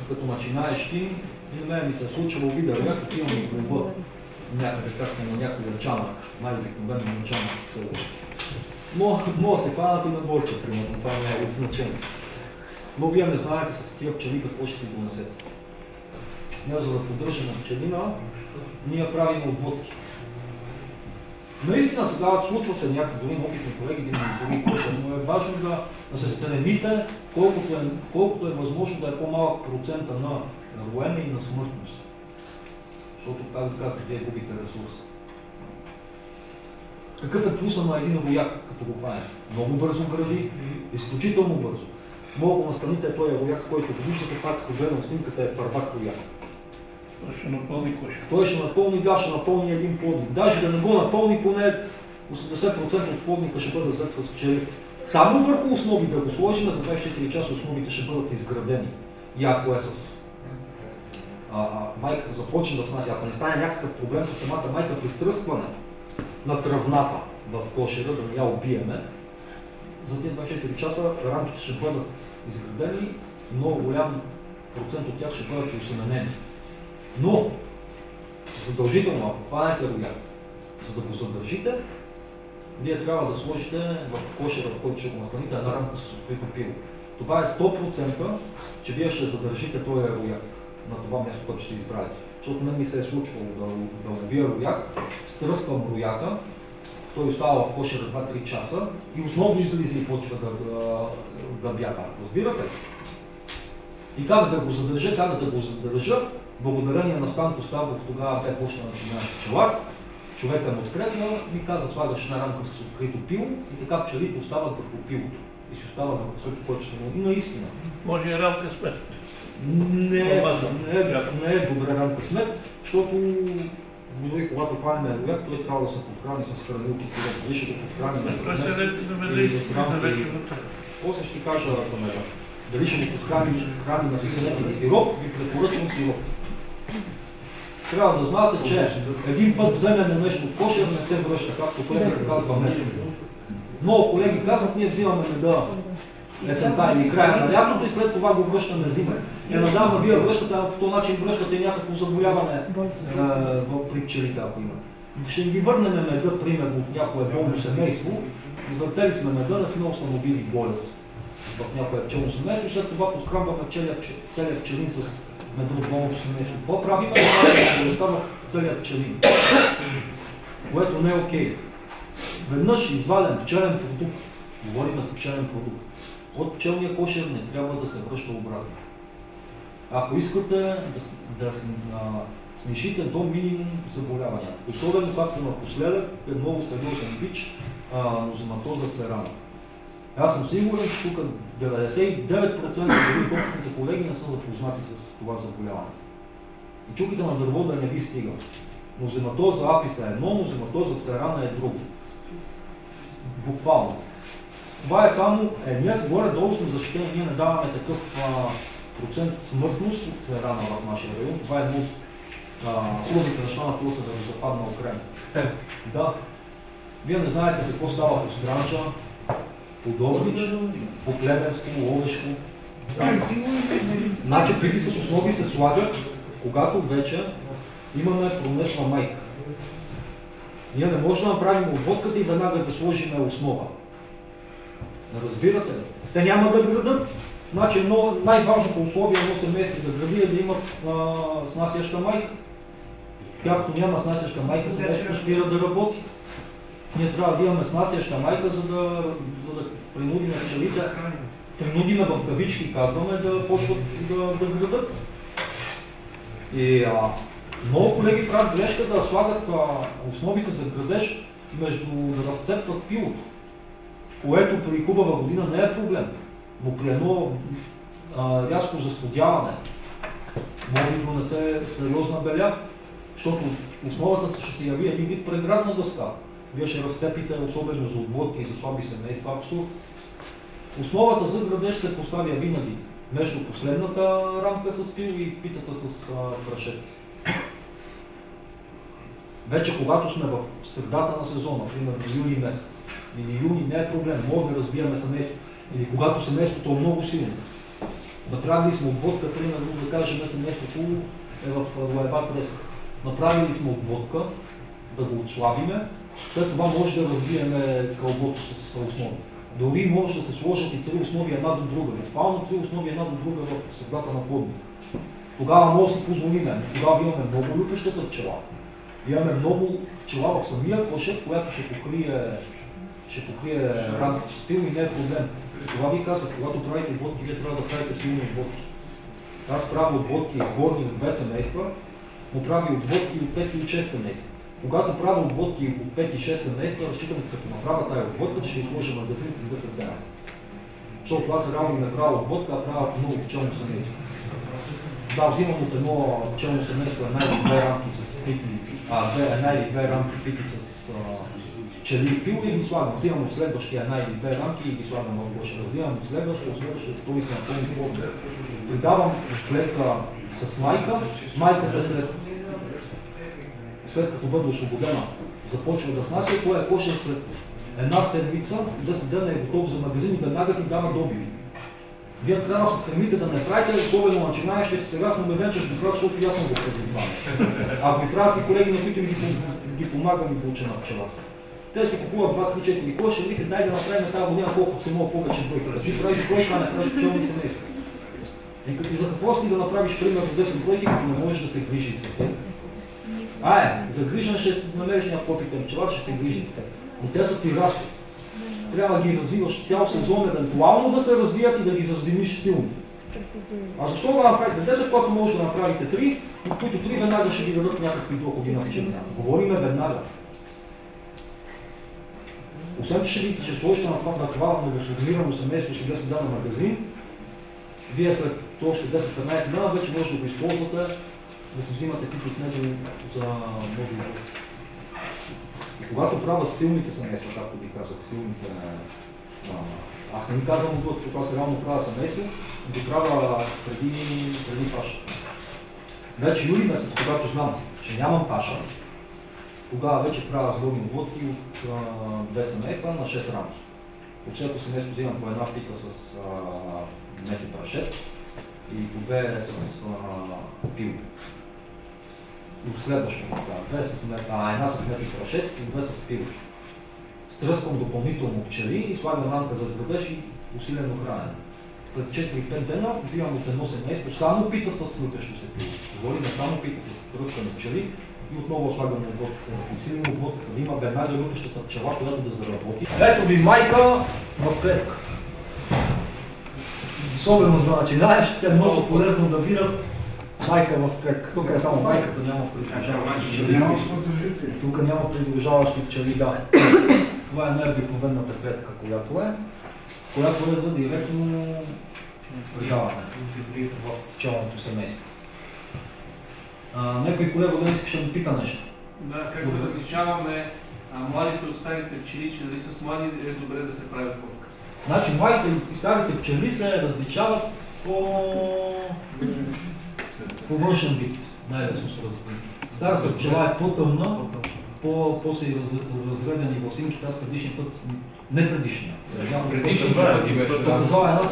като начинаещи, и на мен ми се е случило видео, някакъв имам глоба някъде както на някой ръчанък, най-обикновено ръчанък в село. Мога да се хванат и на борче, примерно, това не е от значение. Но вие не знаете с такива пчели какво ще си донесете. Ние, за да поддържаме пчелина, ние правим отводки. Наистина сега случва се някакви дори опитни колеги да ни кошер, но е важно да се стремите, колкото е възможно да е по-малък процента на роене и на смъртност. Защото, както казах, вие губите ресурс. Какъв е плюса на един рояк, като го хване? Много бързо гради, изключително бързо. Мога да настаните този рояк, който виждате това, като гледам снимката, е първак рояк. Той ще напълни кошер. Той ще напълни, ще напълни един плодник. Даже да не го напълни, поне 80% от плодника ще бъде след с пчели. Само върху основи да го сложим, за 24 часа основите ще бъдат изградени. И ако е с майката започне да снася, ако не стане някакъв проблем с самата майка при стръскване на тръвната в кошера, да не я убиеме, за тези 24 часа рамките ще бъдат изградени и много голям процент от тях ще бъдат осеменени. Но, задължително, ако хванете рояк, за да го задържите, вие трябва да сложите в кошера, в който ще го настаните, една рамка с открито пило. Това е 100%, че вие ще задържите този рояк на това място, което ще избравите. Защото не ми се е случвало да ловя рояк, стръсквам рояка, той остава в кошера 2-3 часа и отново излиза и почва да бяга. Разбирате ли? И как да го задържа, благодарение на Станко Ставров, тогава бе почна начинаещ пчелар, човека ме открепна, ми каза, слагаш една рамка с открито пило и така пчелите остават върху пилото. И си остават върху своето, което ще му. И наистина. Може и рамка смет. Не е добра рамка смет, защото дори когато хванем рояк, той трябва да се подхрани с хранилки, сега дали ще го подхрани с смет или с рамка. После ще ти кажа за меда. Дали ще го храни на сисенет или сироп, ви препоръчвам сироп. Трябва да знаете, че един път вземем нещо от кошер не се връща, както колегите казва нещо. Много колеги казват, ние взимаме меда есента или края на лятото и след това го връщаме зима. Надавна вие връщате, по този начин връщате някакво заболяване при пчелите, ако има. Ще ви върнем меда, примерно, от някое болно семейство. Извъртели сме меда, не сме установили болест в някое пчелно семейство, след това подхранваме целият пчелин с меда от болното семейство. Какво правим? Болестта в целият пчелин, което не е окей. Веднъж изваден пчелен продукт, говорим за пчелен продукт, от пчелния кошер не трябва да се връща обратно. Ако искате да снишите до минимум заболявания, особено както напоследък е много сериозен бич нозематоза церана. Аз съм сигурен, че тук 99% от опитните колеги не са запознати с това заболяване. И чуките на дърво да не ви стига. Нозематоза апис е едно, нозематоза церана е друго. Буквално. Това е само, ние горе-долу сме защитени, ние не даваме такъв процент смъртност от церана в нашия район. Това е едно хубавите неща на това Северозападна Украина. Да. Вие не знаете какво става по Странджа, по Добрич, по Плевенско, Ловешко. Значи прити с основи се слагат, когато вече имаме пронесла майка. Ние не можем да направим обводката и веднага да сложим основа. Не разбирате ли? Те няма да градат. Значи най-важното условие на семейство да гради е да имат снасяща майка. Както няма снасяща майка, семейството спира да работи. Ние трябва да имаме снасяща майка, за да принудим пчелите, принудиме в кавички, казваме, да почват да градат. И много колеги правят грешка да слагат основите за градеж да разцепват пилото, което при хубава година не е проблем, но при едно рязко застудяване може да донесе сериозна беля, защото основата ще се яви един вид преградна дъска. Вие ще разцепите, особено за отводки и за слаби семейства, абсурд. Основата за градеж се поставя винаги между последната рамка с пил и питата с прашец. Вече когато сме в средата на сезона, примерно юли месец или юни, не е проблем, може да разбираме семейство. Или когато семейството е много силно. Направили сме обводка, примерно да кажем семейството е в лоева треска. Направили сме обводка, да го отслабиме, след това може да разбиеме кълбото с основи. Дори може да се сложат и три основи една до друга. Буквално три основи една до друга в средата на плодника. Тогава може да си позволиме. Тогава имаме много любеща са пчела. Имаме много пчела в самия кошер, която ще покрие рамката с пил и не е проблем. Това ви казах, когато правите отводки, вие трябва да правите силни отводки. Аз правя отводки горни от 2 семейства, но правя отводки от 5 и 6 семейства. Когато правя отводки от 5 и 6 семейства, разчитам, като направя тази отводка, че ще изложа магазин с 10 дена. Защото това са реално не правя отводка, а правя много пчелно семейство. Да, взимам от едно пчелно семейство една или две рамки с пити, една или две рамки пити с пчели и пил и ги слагам. Взимам от следващия една или две рамки и ги слагам в кошера. Взимам от следващия, това се напълни плодно. Придавам клетка с майка, майката след като бъде освободена, започва да снася, това е кошер след една седмица, 10 дена е готов за магазин и веднага ти дава добиви. Вие трябва да се стремите да не правите, особено начинаещите. Сега съм убеден, че ще го правят, защото и аз съм го предвидвал. Ако ви правят и колеги, на които ги помагам и получа на пчелата. Те си купуват 2-3-4 кошера и викат, дай да направим тази година колкото се мога повече бройка. Да ти правиш бройка, а не правиш пчелни семейства. И за какво си да направиш примерно 10 бройки, като не можеш да се грижи за теб? Загрижен ще намериш някакъв опитен пчелар, ще се грижи за теб. Но те са ти разход. Трябва да ги развиваш цял сезон, евентуално да се развият и да ги заздимиш силно. А защо да направите 10, когато може да направите 3, от които 3 веднага ще ви дадат някакви доходи на пчелина? Говориме веднага. Освен, че ще сложите на това новосформирано семейство с 10 дена на магазин, вие след още 10-15 дена вече може да го използвате, да се взимате тип от него за нови работи. И когато правя силните семейства, както ви казах, силните Аз не ми казвам отвъд, защото аз реално правя семейство, го правя преди паша. Вече юли месец, когато знам, че нямам паша, тогава вече правя сборни отводки от 2 семейства на 6 рамки. От всяко семейство взимам по една пита с меки прашец и по 2 с пил. И следващото така, една с меки прашец и 2 с пил. Стръсквам допълнително пчели и слагам рамка за грабеж и усилено хранене. След 4-5 дена взимам от едно семейство само пита с лътещо се пил. Говорим само пита с тръскани пчели и отново слагам отводка. Усилено отводка, да има веднага лътеща са пчела, която да заработи. Ето ви майка в клетка. Особено за начинаещите е много полезно да видят майка в клетка. Тук е само майката, няма придружаващи пчели. Тук няма придружаващи пчели, да. Това е най-обикновената клетка, която е за директно предаване в пчелното семейство. Някой колега да искаше да пита нещо. Да, как да различаваме младите от старите пчели, че дали с млади е добре да се прави водка? Значи младите и старите пчели се различават по външен вид. Най-лесно се различават. Старата пчела е по-тъмна, по-се разредени власинките, аз предишния път, не предишния. Предишния път ти беше, да. Това е една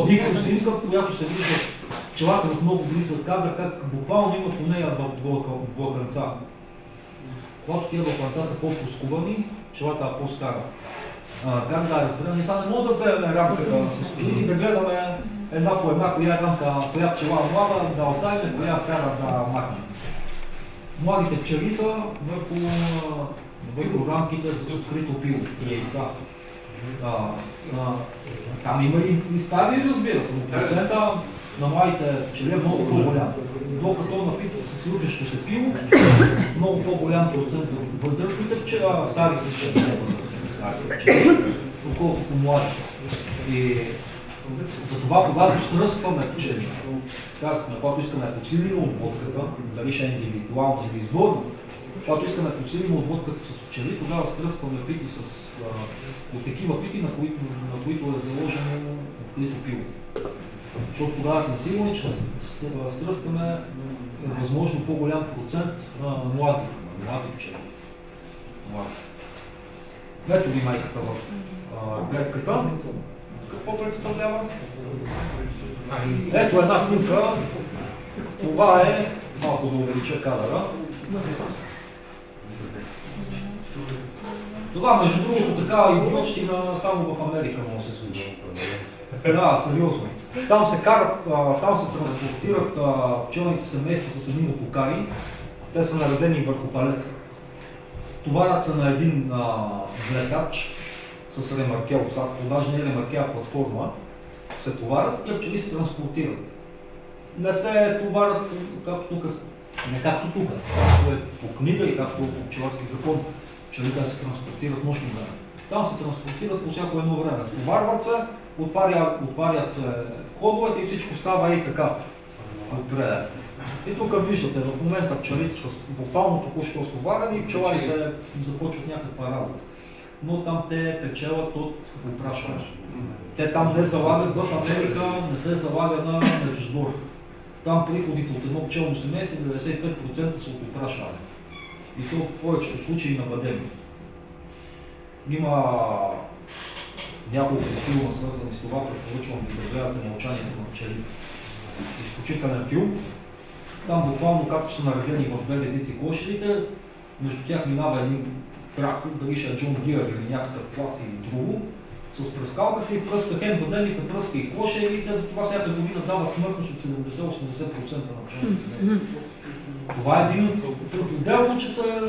микроснимка, в която се вижда пчелата в много близък кадър, как буквално има по нея блъканца. Когато тия блъканца са по-проскувани, пчелата е по-стара. Как да разберем, ние сега не мога да вземем рамка с пчели и да гледаме една по една, коя пчела млада, да оставим, коя стара да махнем. Младите пчели са върху рамките за открито пило и яйца. Там има и стадии, разбира се, но процента на младите пчели е много по-голям. Докато на питата с рудещо се пило, много по-голям процент за възрастните пчели, а старите пчели не възрастните пчели, отколкото младите. И затова, когато стръскваме пчели, когато искаме да подсилим отводката, дали ще е индивидуално или изборно, когато искаме да подсилим отводката с пчели, тогава стръскваме пити от такива пити, на които е заложено открито пило. Защото тогава сме сигурни, че стръскаме възможно по-голям процент на млади пчели. Ето ви майката в клетката. Какво представлява? Ето една снимка. Това е, малко да увелича кадъра. Това, между другото, такава идиотщина само в Америка може да се случи. Да, сериозно. Там се транспортират пчелните семейства с едни мотокари. Те са наредени върху палета. Товарят се на един влекач с ремаркел, даже не е ремаркел, а платформа, се товарят и пчели се транспортират. Не се товарят както тук, не както тук, както е по книга и както по пчеларски закон, пчелите се транспортират нощно време. Там се транспортират по всяко едно време. Стоварват се, отварят се входовете и всичко става и така. Отпред. И тук виждате, в момента пчелите са буквално току-що стоварени и пчеларите започват някаква работа. Но там те печелят от опрашване. Те там не залагат в Америка, не се залага на медосбор. Там приходите от едно пчелно семейство 95% са от опрашване. И то в повечето случаи на бадеми. Има няколко филма, свързани с това, препоръчвам ви да гледате Мълчанието на пчелите. Изключителен филм. Там буквално, както са наредени в две редици кошерите, между тях минава един трактор, дали ще е Джон Дир или някакъв клас или друго, с пръскалката и пръска хем бадемите, пръска и кошери и те затова всяка година дават смъртност от 70-80% на пчелите. Това е един отделно, че сега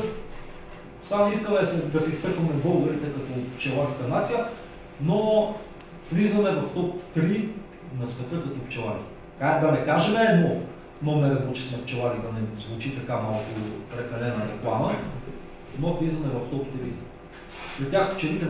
не искаме да се изтъкваме българите като пчеларска нация, но влизаме в топ 3 на света като пчелари. Да не кажем номер едно, че сме пчелари, да не звучи така малко прекалена реклама, но влизаме в топ 3. При тях пчелите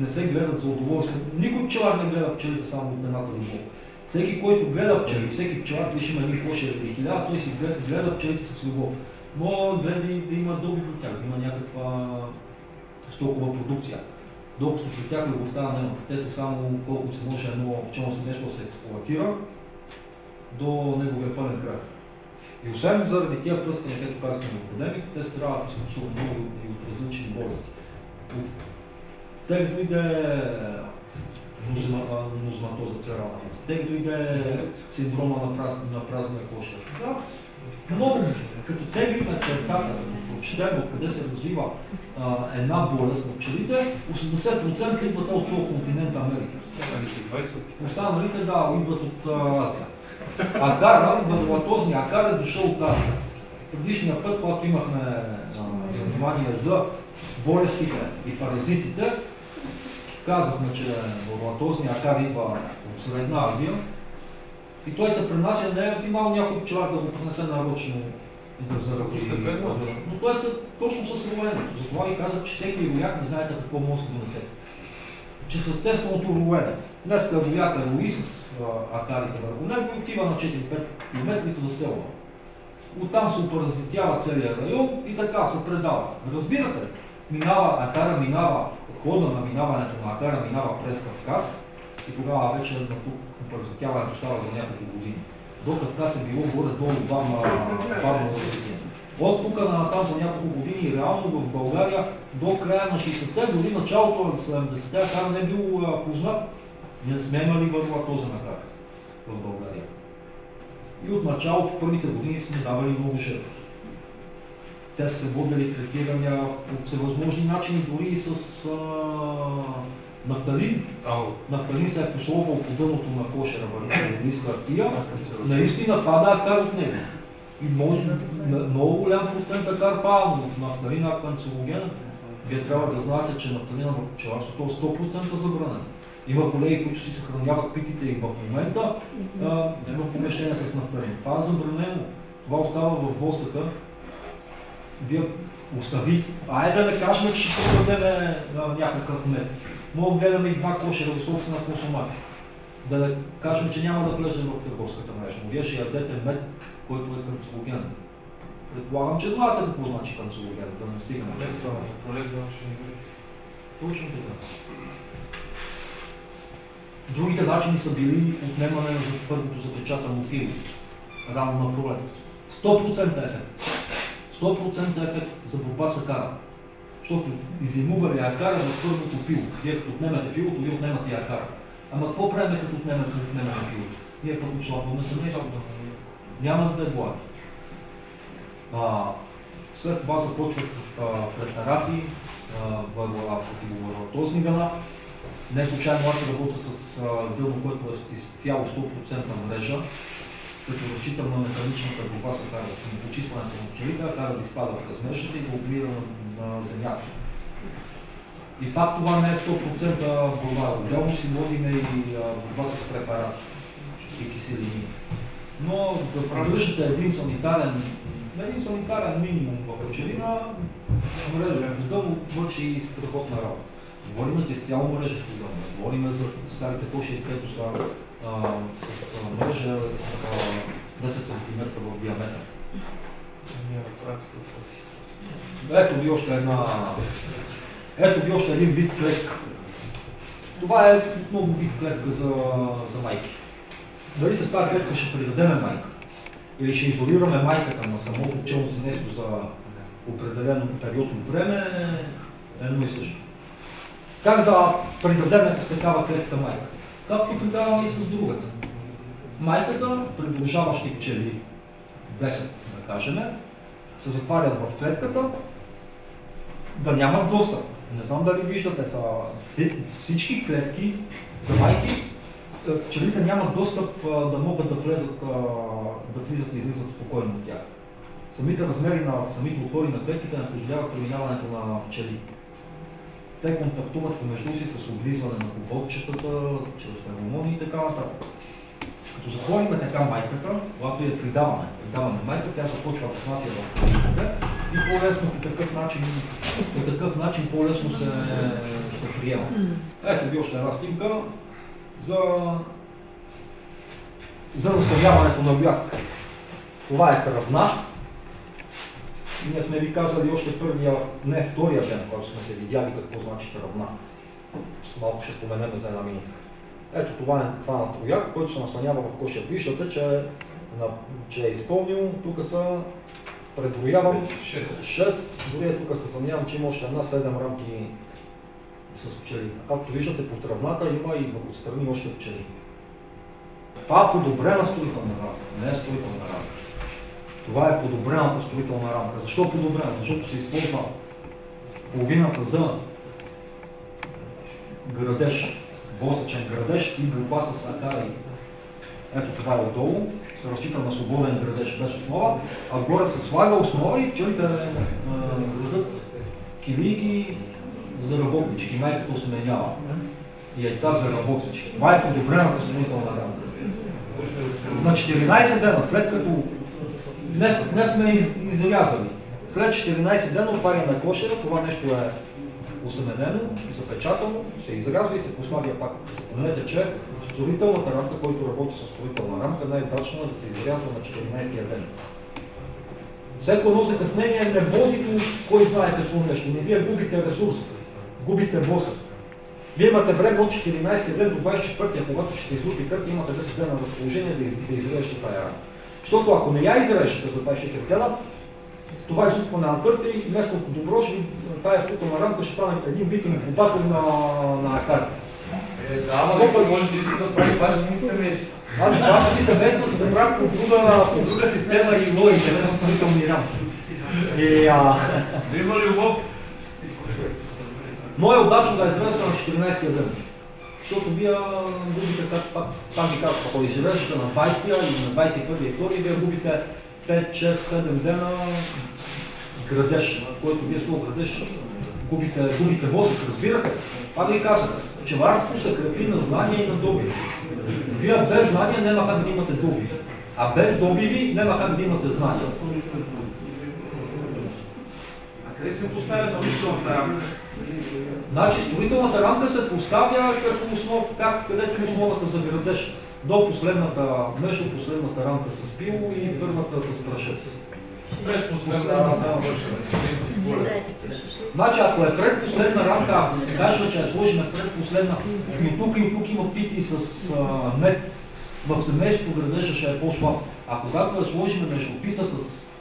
не се гледат за удоволствие. Никой пчелар не гледа пчелите само от едната любов. Всеки, който гледа пчели, всеки пчелар, дали ще има един кошер или 1000, той си гледа пчелите с любов. Но гледа да има добив от тях, да има някаква стокова продукция. Докато при тях любовта няма. Те само колкото се може едно пчелно семейство да се експлоатира до неговия пълен крах. И освен заради тия пръскания, където казахме в академик, те страдат изключително много и от различни болести. Те дойде нозематоза церална. Те дойде синдрома на празния кошер. Да, много. Като теглим чертата, прочетем откъде се развива една болест на пчелите, 80% идват от този континент Америка. Останалите, да, идват от Азия. Акара, ванулатозния акар е дошъл от Азия. Предишния път, когато имахме занимание за болестите и паразитите, казахме, че ванулатозния акар идва от Средна Азия и той се пренася, не е взимал някой пчелар да го пренесе нарочно и да зарази. Но той е точно с роенето. Затова ви казах, че всеки рояк не знаете какво може да донесе. Че с естественото роене. Днеска рояка рои с акарите върху него и отива на 4-5 км и се заселва. Оттам се опаразитява целият район и така се предава. Разбирате? Акара минава, хода на минаването на акара минава през Кавказ и тогава вече на тук опаразитяването става за няколко години. До Кавказ е било горе-долу бавно развитие. От тук на там за няколко години реално в България до края на 60-те, дори началото на 70-те акара не е бил познат. Ние сме имали ванулатоза на акара в България. И от началото, първите години сме давали много жертви. Те са се водили третирания по всевъзможни начини, дори и с нафталин. Нафталин се е посолвал по дъното на кошера върху лист хартия. Наистина пада акар от него. И може много голям процент акар пада, но нафталин е канцерогенен. Вие трябва да знаете, че нафталина в пчеларството е 100% забранен. Има колеги, които си съхраняват питите и в момента в помещение с нафталин. Това е забранено. Това остава в восъка. Вие остави. Айде да кажем, че ще продадем някакъв мед. Мога да гледаме и два кошера за собствена консумация. Да кажем, че няма да влезем в търговската мрежа. Но вие ще ядете мед, който е канцерогенен. Предполагам, че знаете какво значи канцерогенен, да не стигаме. Точно така. Другите начини са били отнемане на първото запечатано пило. Рано на пролет. 100% ефект. 100% ефект за борба с акара. Защото изимува ли акара на първото пило. Вие като отнемете пилото, вие отнемате и акара. Ама какво правим като отнемете пилото? Ние пък отслабваме сами. Няма да е благи. След това започват препарати, противованулатозни гъна. Не случайно аз работя с гъно, което е изцяло 100% мрежа, като разчитам на механичната борба с акара, на почистването на пчелите, акара да изпада през мрежата и да облира на земята. И пак това не е 100% борба. Отделно си водим и борба с препарати и киселини. Но да продължите един санитарен минимум в пчелина, мрежа отделно върши и страхотна работа. Говорим за изцяло мрежество гъно, говорим за старите кошери, където са с мрежа 10 см в диаметър. Ето ви още един вид клетка. Това е много вид клетка за майки. Дали с тази клетка ще придадем майка или ще изолираме майката на самото пчелно семейство за определено период от време, е едно и също. Как да придадем с такава клетка майка? Както придаваме и с другата. Майката, придружаващи пчели, 10 да кажем, се затварят в клетката, да нямат достъп. Не знам дали виждате, са всички клетки за майки, пчелите нямат достъп да могат да влизат и излизат спокойно от тях. Самите размери на самите отвори на клетките не позволяват преминаването на пчели. Те контактуват помежду си с облизване на коболчетата, чрез феромони и така нататък. Като затворим така майката, когато я придаваме майка, тя започва да снася в клетките и по-лесно по такъв начин по-лесно се приема. Ето ви още една снимка за разтовяването на рояк. Това е тръвна. Ние сме ви казали още втория ден, когато сме се видяли какво значи тръвна. малко ще споменем за една минута. Ето това на трояк, който се наслонява в кошер. Виждате, че е изпълнил. Тук са, преброявам 6. Дори тук се съмнявам, че има още една 7 рамки с пчели. Както виждате, по тръвната има и отстрани още пчели. Това е подобрена строителна рамка, не е строителна рамка. Това е подобрената строителна рамка. Защо подобрена? Защото се използва половината за градеж, восъчен градеж и борба с акари. Ето това е отдолу, се разчита на свободен градеж без основа, а горе се слага основа и пчелите градат килийки за работнички, майката осеменява и яйца за работнички. Това е подобрената строителна рамка. На 14 дена, след като днес сме изрязали, след 14 дена отваряме кошера, това нещо е осеменено, запечатано, се изрязва и се послага пак. Спомнете, че строителната рамка, който работи с строителна рамка, най-удачно е да се изрязва на 14-я ден. Всеко едно закъснение не води до кой знае какво нещо, не вие губите ресурс, губите боса. Вие имате време от 14 ден до 24-я, когато ще се излупи кърта, имате 10 дена на разположение да изрежете тая рамка. Защото ако не я изрежете за 24 дена, това излупване на кърта и вместо добро, тая строителна рамка ще стане един вид инкубатор на акар. Да, но може да иска да прави важни семейства. Значи важни семейства се забравят по друга система и логика, не са строителни рамки. Има ли лоб? Но е удачно да изрежете на 14-я ден. Защото вие губите, там ви казват, ако изрежете на 20-я или на 21-я и 2-я, вие губите 5, 6, 7 дена градеж, на който вие слова градеж, губите восък, разбирате? Това да ви казвате, пчеларството се крепи на знания и на добиви. Вие без знания няма как да имате добиви, а без добиви няма как да имате знания. А къде се поставя строителната рамка? Значи строителната рамка се поставя като основа, където е основата за градеж. До между последната рамка с пило и първата с прашец. Предпоследна рамка Значи ако е предпоследна рамка, ако кажем, че я сложим предпоследна, и от тук има пити с мед, в семейството градежа ще е по-слаб. А когато я сложим между пита с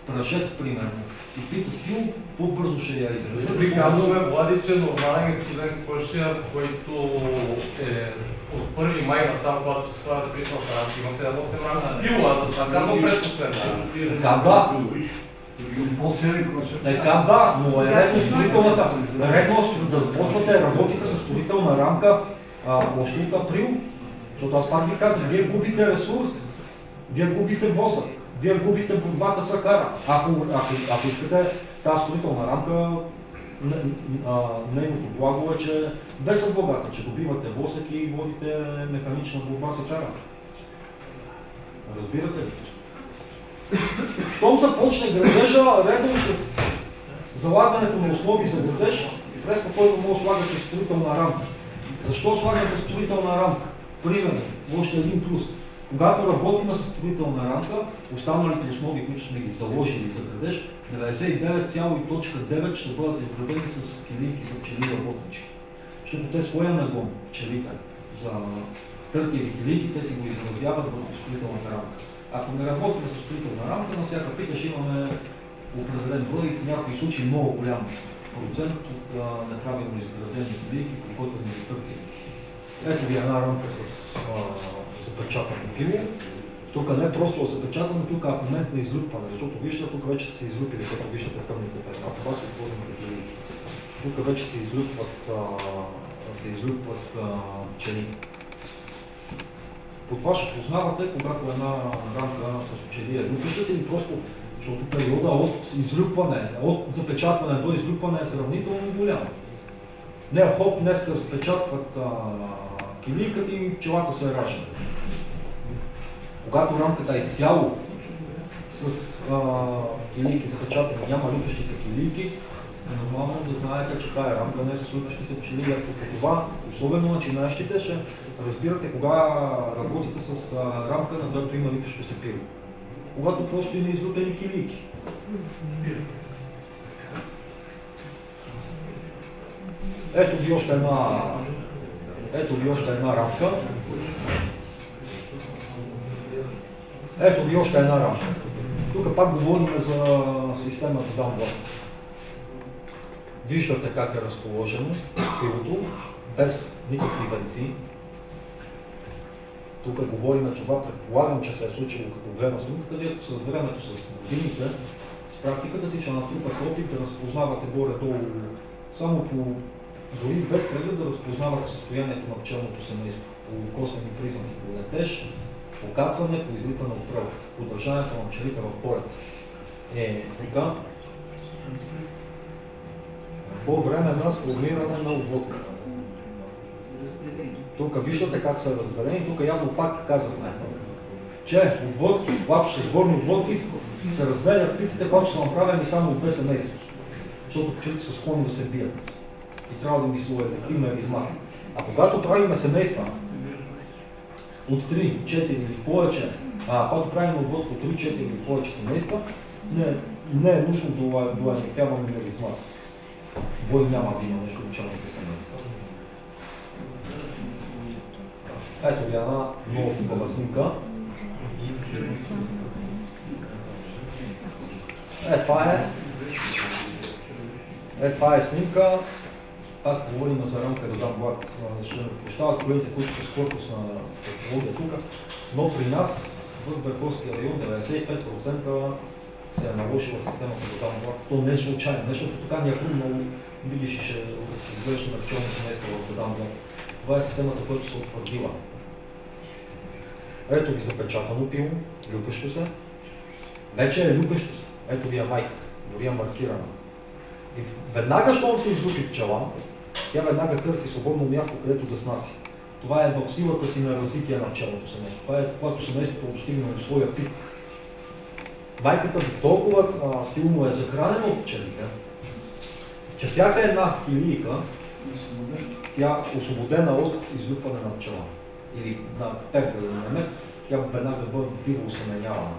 прашец, примерно, и пита с пил, по-бързо ще я изради. Би казваме, Влади, че нормален инцидент кошер, който е от 1 май на там, когато се слага строителната рамка, има 7-8 рамка пила, за това казвам предпоследна. Така да, но е редно строителната, да започвате, работите с строителна рамка още от април, защото аз пак ви казвам, вие губите ресурс, вие губите восък, вие губите борбата с акара. Ако искате тази строителна рамка, нейното благо е, че без богата, че добивате восък и водите механична борба с акара. Разбирате ли? Щом започне градежа, редом с залагането на основи за градеж, през по който може да слагате строителна рамка. Защо слагате строителна рамка? Примерно, още един плюс. Когато работим с строителна рамка, останалите основи, които сме ги заложили за градеж, 99,9 ще бъдат изградени с килийки за пчели работнички. Защото те своя нагон, пчелите, за търкеви килийки, те си го изразяват върху строителната рамка. Ако не работим с строителна рамка, на всяка пита ще имаме определен брой и в някои случаи много голям процент от неправилно изградени килийки, при който не затъркени. Ето ви една рамка с запечатано пило. Тук не е просто запечатано, тук е в момент на излюпване, защото виждате, тук вече са се излюпили, като виждате тъмните петна. Това са отворените килийки. Тук вече се излюпват пчели. По това ще познавате, когато една рамка с пчели е люпища си или просто, защото периода от излюпване, от запечатване до излюпване е сравнително голям. Не, хоп, днеска запечатват килийката и пчелата се ражда. Когато рамката е изцяло с килийки запечатани, няма люпещи се килийки, е нормално да знаете, че тая рамка не е с люпещи се пчели. Ако по това, особено начинаещите, ще разбирате кога работите с рамка, на която има люпещо се пило. Когато просто има излюпени килийки. Ето ви още една Ето ви още една рамка. Ето ви още една рамка. Тук пак говорим за системата Dunbar. Виждате как е разположено пилото, без никакви венци. Тук говорим, че това предполагам, че се е случило като гледна снимка, където с времето, с годините, с практиката си ще натрупате опит да разпознавате горе-долу, само по, дори без преглед да разпознавате състоянието на пчелното семейство, по косвени признаци, по летеж, по кацане, по излитане от прелката, по държането на пчелите в полета. Така, по време на сформиране на обводка. Тук виждате как са разделени, тук явно пак казахме, че отводки, когато са сборни отводки, се разделят птиците, когато са направени само от две семейства, защото пчелите са склонни да се бият и трябва да мислуват има измати. А когато правим семейства от 3, 4 или повече, когато правим отводка от 3, 4 или повече семейства, не е нужно да уеднаквяваме измати. Бой няма да има между пчелните семейства. Ето ви една много хубава снимка. Това е снимка. Пак говорим за рамка да дам благ. Ще ме прощават колегите, които са с корпус на технология тук. Но при нас в Берковския район 95% се е наложила системата да дам благ. То не е случайно, защото така някой много видиш и ще изглежда на пчелни семейства в Додан благ. Това е системата, която се утвърдила. Ето ви запечатано пило, люпещо се. Вече е люпещо се. Ето ви е майката, дори е маркирана. И веднага, щом се излупи пчела, тя веднага търси свободно място, където да снаси. Това е в силата си на развитие на пчелното семейство. Това е когато семейството достигне до своя пик. Майката толкова силно е захранена от пчелите, че всяка една илийка, тя освободена от излюпване на пчела или на пепел или на мед, тя веднага бива осеменявана.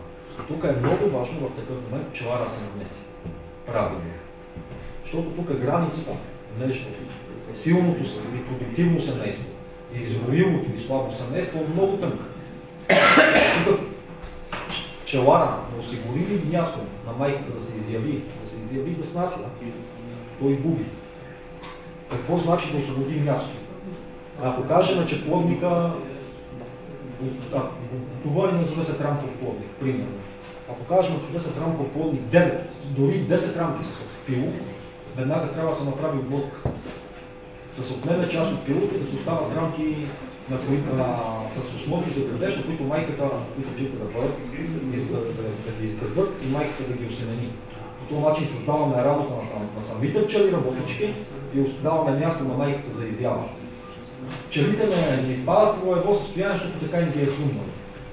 Тук е много важно в такъв момент пчелара се намеси. Правилно. Защото тук границата между силното и продуктивно семейство и изгорилото и слабо семейство е много тънка. Тук пчелара да осигури ли място на майката да се изяви да снася, той губи. Какво значи да освободи място? Ако кажем, че плодника, говорим за 10 рамков плодник, примерно. Ако кажем, че 10 рамков плодник, 9, дори 10 рамки са с пило, веднага трябва да се направи обводка. Да се отнеме част от пилото и да се остават рамки с основи за градеж, на които майката, които пчелите да бъдат, да ги изградат и майката да ги осемени. По този начин създаваме работа на самите пчели работнички и даваме място на майката за изява. Пчелите не изпадат в лоево състояние, защото така им ги е хрумнало.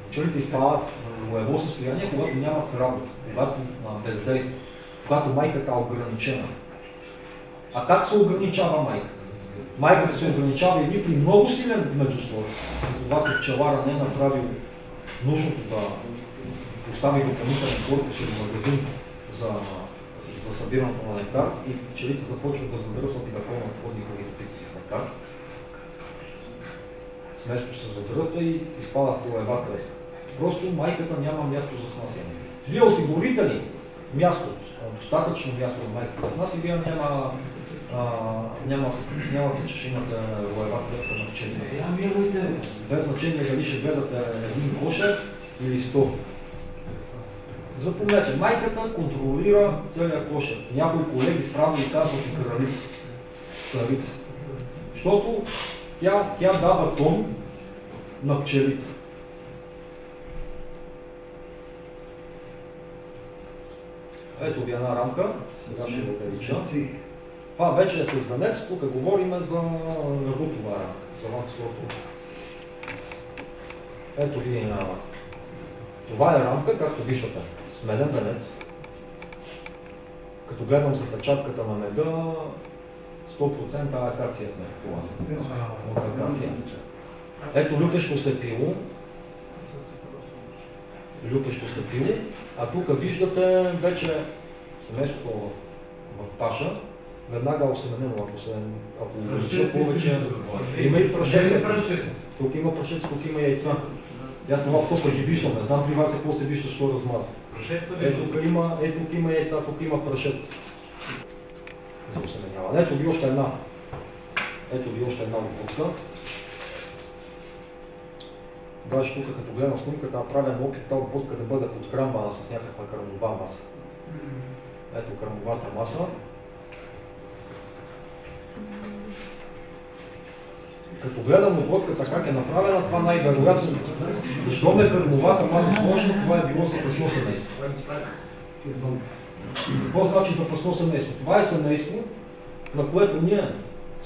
Пчелите изпадат в лоево състояние, когато нямат работа, когато бездействие, когато майката е ограничена. А как се ограничава майката? Майката се ограничава или при много силен медослой, когато пчелара не е направил нужното да постави допълнителен корпус или магазин за събирането на нектар и пчелите започват да задръсват и да пълнат плодниковите птици с нектар. Сместо се задръства и изпада по лоева треска. Просто майката няма място за снасяне. Вие осигурите ли място, достатъчно място на майката за снасяне, вие няма да се притеснявате, че ще имате лоева треска на пчелите. Без значение дали ще гледате един кошер или 100. Запомнете, майката контролира целия кошер. Някои колеги справно и казват и кралица, царица. Защото тя дава тон на пчелите. Ето ви една рамка, сега ще го увелича. Това вече е създанец, тук говорим за рутова рамка, за ланцлото. Ето ви една рамка. Това е рамка, както виждате, с меден венец. Като гледам запечатката на меда, 100% акация е от акация. Ето люпещо се пило. А тук виждате вече семейството в паша. веднага осеменено, ако увелича повече. Има и прашец. Тук има прашец, тук има яйца. Аз това пък ги виждам, не знам при вас какво се вижда, що размаза. Тук има яйца, тук има прашец. За осеменяване. Ето ви още една. Ето ви още една обводка. Даже тук, като гледам снимката, направен опит тази обводка да бъде подхранвана с някаква кърмова маса. Ето кърмовата маса. Като гледам обводката как е направена, това най-вероятно. Защо ме кърмовата маса сложна, това е било запасно семейство. Какво значи запасно семейство? Това е семейство, на което ние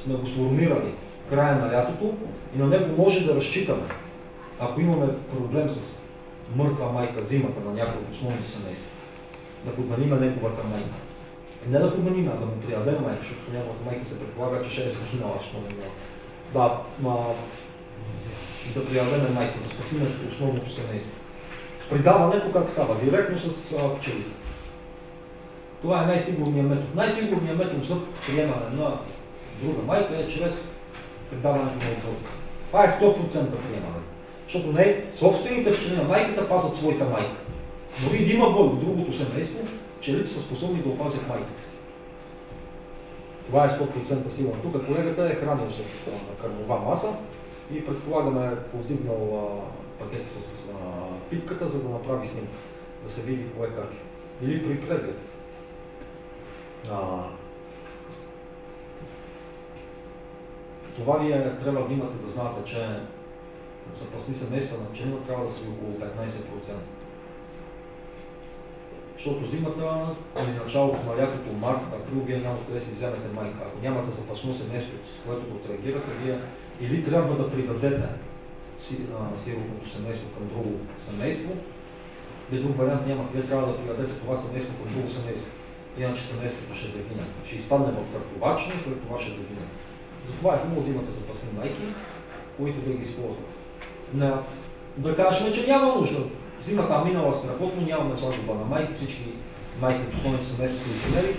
сме го сформирали в края на лятото и на него може да разчитаме. Ако имаме проблем с мъртва майка зимата на някои от основните семейства, да подмениме неговата майка. Не да подмениме, а да му приядем майка, защото неговата майка се предполага, че ще е загинала, що не е. Да приядем майка, да спасиме основното семейство. Придаването как става? Директно с пчелите. Това е най-сигурният метод. Най-сигурният метод за приемане на друга майка е чрез придаването на отводка. Това е 100% приемане. Защото собствените пчели на майката пазят своята майка. Дори да има бой от другото семейство, пчелите са способни да опазят майката си. Това е 100% сигурно. Тук колегата е хранил с кърмова маса и предполагаме повдигнал пакет с пипката, за да направи снимка. Да се види кое как е. Или при преглед. Това ви трябва да имате да знаете, че запасни семейства на пчелина трябва да са около 15%. Защото зимата или началото на лятото, март, април, вие няма къде си вземете майка. Ако нямате запасно семейство, с което да отреагирате, вие или трябва да придадете сиротното семейство към друго семейство, или друг вариант няма. Вие трябва да придадете това семейство към друго семейство. Иначе семейството ще загине. Ще изпадне в търтовачни и след това ще загине. Затова е хубаво да имате запасни майки, които да ги използват. Да кажем, че няма нужда. Зимата минала страхотно, нямаме сладоба на майки, всички майки от основните семейства са изженели.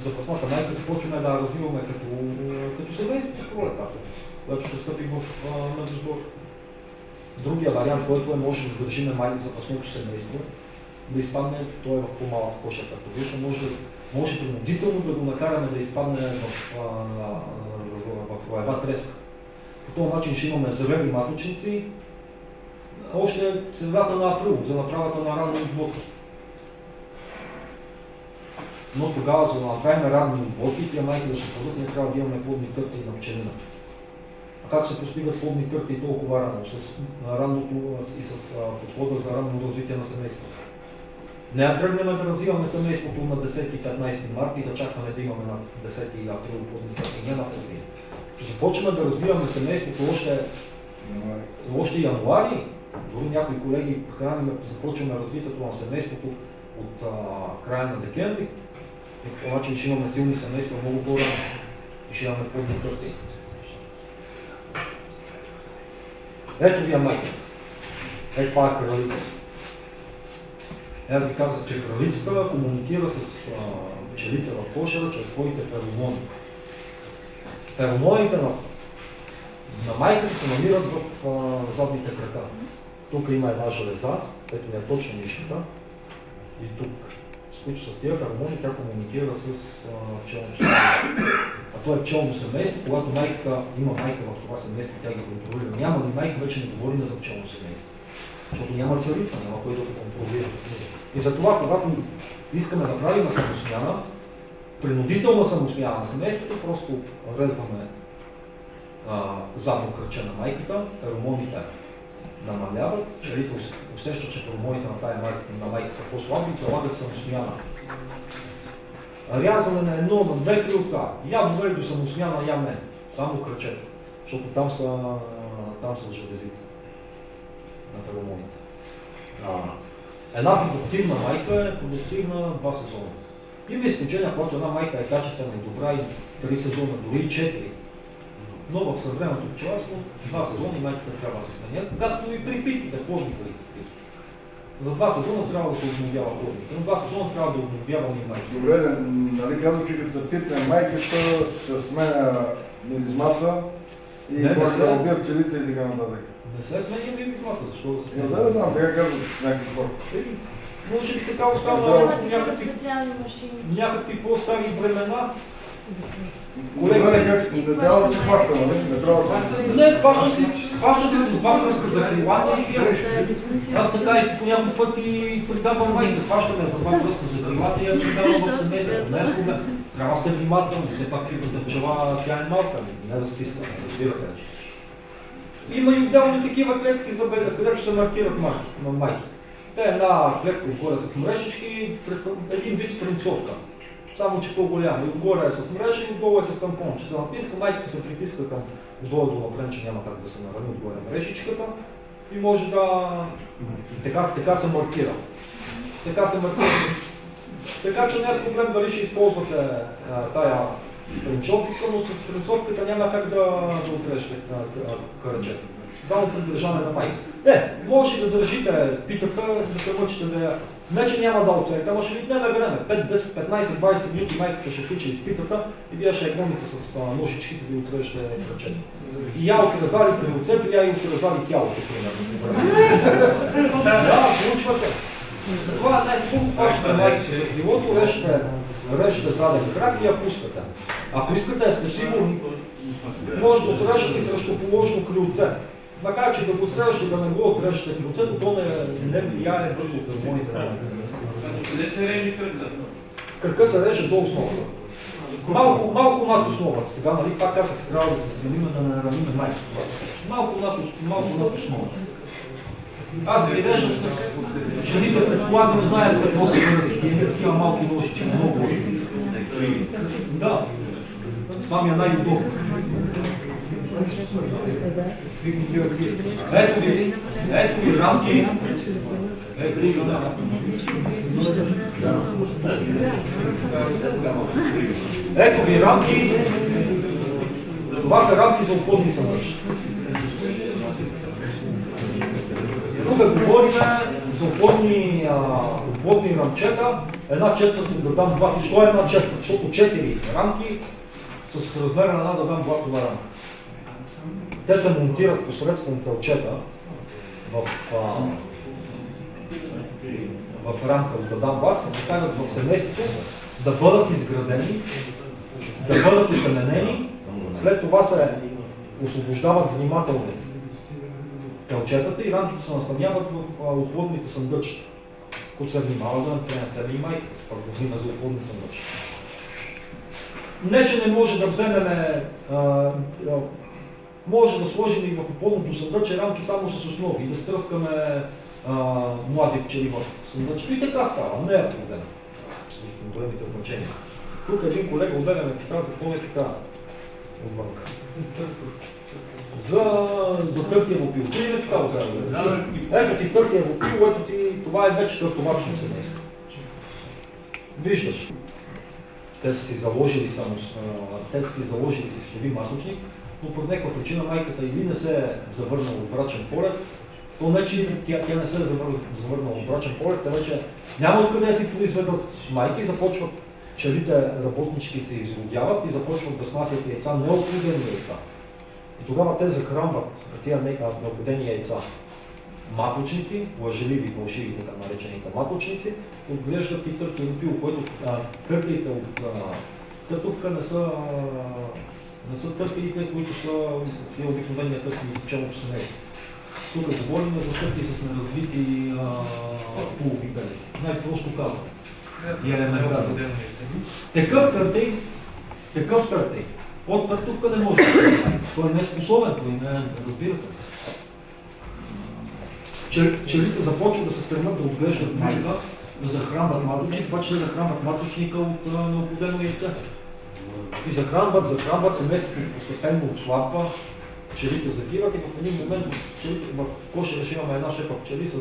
Запасната майка започваме да развиваме като семейство с пролета, което ще стъпи в междусбор. Другия вариант, който може да държиме майки запасното семейство, да изпадне, той е в по-малък кошер, както виждате, може принудително да го накараме да изпадне в роева треска. По този начин ще имаме зелени маточници, още средата на април, за направата на ранни отводки. Но тогава, за да направим ранни отводки, тия майки да се подадат, ние трябва да имаме плодни търти на пчелина. А как се постигат плодни търти толкова рано? С ранното и с подхода за ранно развитие на семейството. Не тръгнем да развиваме семейството на 10 и 15 марта и да чакаме да имаме на 10 април плодни търти. Няма развитие. Започваме да развиваме семейството още януари, дори някои колеги започваме развитието на семейството от края на декември. И по начин ще имаме силни семейства много по-рано и ще имаме плодни търти. Ето ви майка. Ето това е кралица. Аз ви казах, че кралицата комуникира с пчелите в кошера чрез своите феромони. Феромоните на майката се намират в задните крака. Тук има една железа, ето не е точно нишата, и тук, с които с тия феромони тя комуникира с пчелното семейство. А то е пчелно семейство, когато майката има майка в това семейство, тя ги контролира. Няма ли майка, вече не говорим за пчелно семейство. Защото няма царица, няма кой да го контролира. И затова, когато искаме да правим самосмяна, принудителна самосмяна на семейството, просто резваме задно кръче на майката, феромоните намаляват, пчелите усещат, че феромоните на майка са по-слаби и залагат самосмяна. Рязане на едно, на две крилца, я довели до самосмяна, я не, само кръчето, защото там са железите на феромоните. Една продуктивна майка е продуктивна 2 сезона. Има изключения, когато една майка е качествена и добра и 3 сезона, дори и 4. Но в съвременното пчеларство 2 сезона майката трябва да се сменят, както и при питите, плодни питите. За 2 сезона трябва да се обновява плодните. На 2 сезона трябва да обновяваме и майки. Добре, нали казвам, че като се пипне майката, се сменя мелизмата и може да убият пчелите и така нататък. Не се сменя мелизмата, защо да се сменя? Да, знам, така казват някакви хора. Може би така остава някакви по-стари времена. Колега, не трябва да се хваща, нали? Не трябва да се... Не, хваща се с два пръста за крилата и аз така и по няколко пъти придавам майка. Хващаме за два пръста за крилата и я придавам в семейството. Не е проблем. Трябва да сте внимателни, все пак фибрата пчела, тя е малка, не да стиска, разбира се. Има и отделни такива клетки за беда, където се маркират майките. Те е една клетка отгоре с мрежички, един вид спринцовка. Само че по-голяма. И отгоре е с мрежа и отдолу е с тампон. Че се натиска, майката се притиска към отдолу до напред, че няма как да се нарани отгоре мрежичката. И може да... Така се маркира. Така че не е проблем дали ще използвате тая спринцовка, но с спринцовката няма как да отрежете карачета. Само при държане на майка. Може да държите питата, да се мъчите да я... Не, че няма да оцелите, ама ще ви отнеме време. 5, 10, 15, 20 минути майката ще тича из питата и вие ще я гоните с ножичките да ви отрежете кръчета. И я отрезали при ръцете, я и отрезали тялото, примерно. Да, случва се. Това е най-хубаво, пащате майките за крилото, режете заден крак и я пускате. Ако искате, сте сигурни, може да отрежете и срещу положено крилце. Макар че да го отрежете и да не го отрежете крилцето, то не влияе върху хормоните на майката. Къде се реже кръка? Кръка се реже до основата. Малко над основата. Сега, нали, пак казах, трябва да се стремим да не нараним майката. Малко над основата. Аз ви режа с пчелите, предполагам, знаят какво се върви, такива малки ножички, много лоши. Да, това ми е най-удобно. Ето ви рамки. Ето ви рамки. Това са рамки за оплодни съндъчки. Тук говорим за оплодни рамчета. Една четвърт да дам два. Защо е една четвърт? Защото 4 рамки с размера на една да дам блатова рамка. Те се монтират посредством тълчета в рамка от Адам Бак, се поставят в семейството да бъдат изградени, да бъдат изменени, след това се освобождават внимателно тълчетата и рамките се настаняват в оплодните съндъчета, които се внимават да не пренесели и майката с паргозина за оплодни съндъчета. Не, че не може да вземем, може да сложим и в оплодното съндъче рамки само с основи и да стръскаме млади пчели в съндъчето. И така става, не е проблем. Големите значения. Тук един колега отделя ме каза, какво е така отвънка. За търтиево пило. Ти не така отзева? Ето ти търтиево пило, ето ти, това е вече търтовачно семейство. Виждаш. Те са си заложили сифтови маточник, но по някаква причина майката или не се е завърнала от брачен полет, то не, че тя не се е завърнала от брачен полет, те вече няма откъде да си произведат майки, започват пчелите работнички се изродяват и започват да снасят яйца, неоплодени яйца. И тогава те захранват тия неоплодени яйца маточници, лъжеливи, фалшиви, така наречените маточници, отглеждат и търтиево пило, което търтиите от търтовка не са търтиите, които са в обикновения търти в пчелното семейство. Тук говорим за търти с неразвити полови белези. Най-просто казвам. И елементарно. Такъв търтей. От търтовка не може да се прави. Той не е способен, той не разбирате. Пчелите започват да се стремят да отглеждат майка, да захранват маточник, това че захранват маточника от неоплодено яйце. И захранват, семейството постепенно отслабва, пчелите загиват и в един момент в кошера ще имаме една шепа пчели с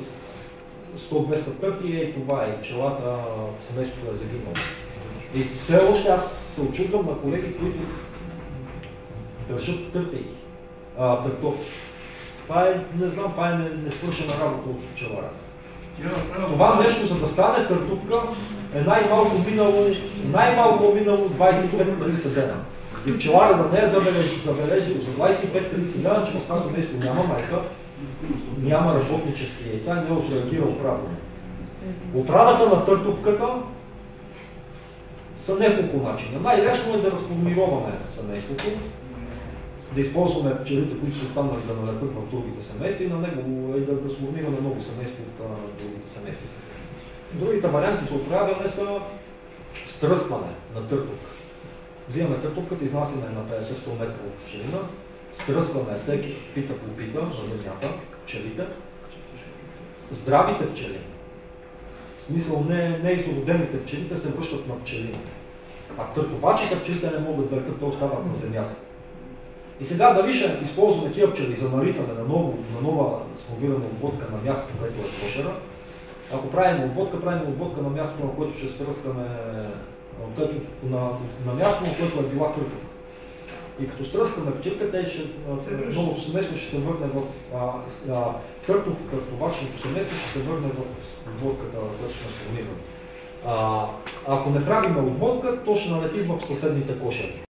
100-200 търтия и това е пчелата, семейството е загинало. И все още аз се очудвам на колеги, които държат търтейки, търтовки. Това е, не знам, това е несвършена работа от пчелара. Това нещо, за да стане търтупка, е най-малко минало 25-30 дена. И пчеларя да не е забележил за 25-30 дена, че в това семейство няма майка, няма работнически яйца, не е отреагирал правилно. Отравата на търтупката са няколко начина. Най-лесно е да разформироваме семейството, да използваме пчелите, които са останали да налетат в другите семейства и на него и да сформираме ново семейство от другите семейства. Другите варианти за отравяне са стръскване на търтупка. Взимаме търтупката, изнасяме на 50-100 метра от пчелина, стръскваме всеки пита по пита на земята, пчелите, здравите пчели. В смисъл не изродените пчелите се връщат на пчелина. А търтопачите пчелите не могат да дъркат, те остават на земята. И сега дали ще използваме тия пчели за налитане на нова сформирана обводка на мястото, което е кошера. Ако правим обводка на мястото, на което ще стръскаме, на мястото, на което е била търтупка. И като стръскаме пчелите, новото семейство ще се върне в търтовачното семейство, ще се върне в обводката, която сме сформирали. Ако не правим обводка, то ще налети в съседните кошери.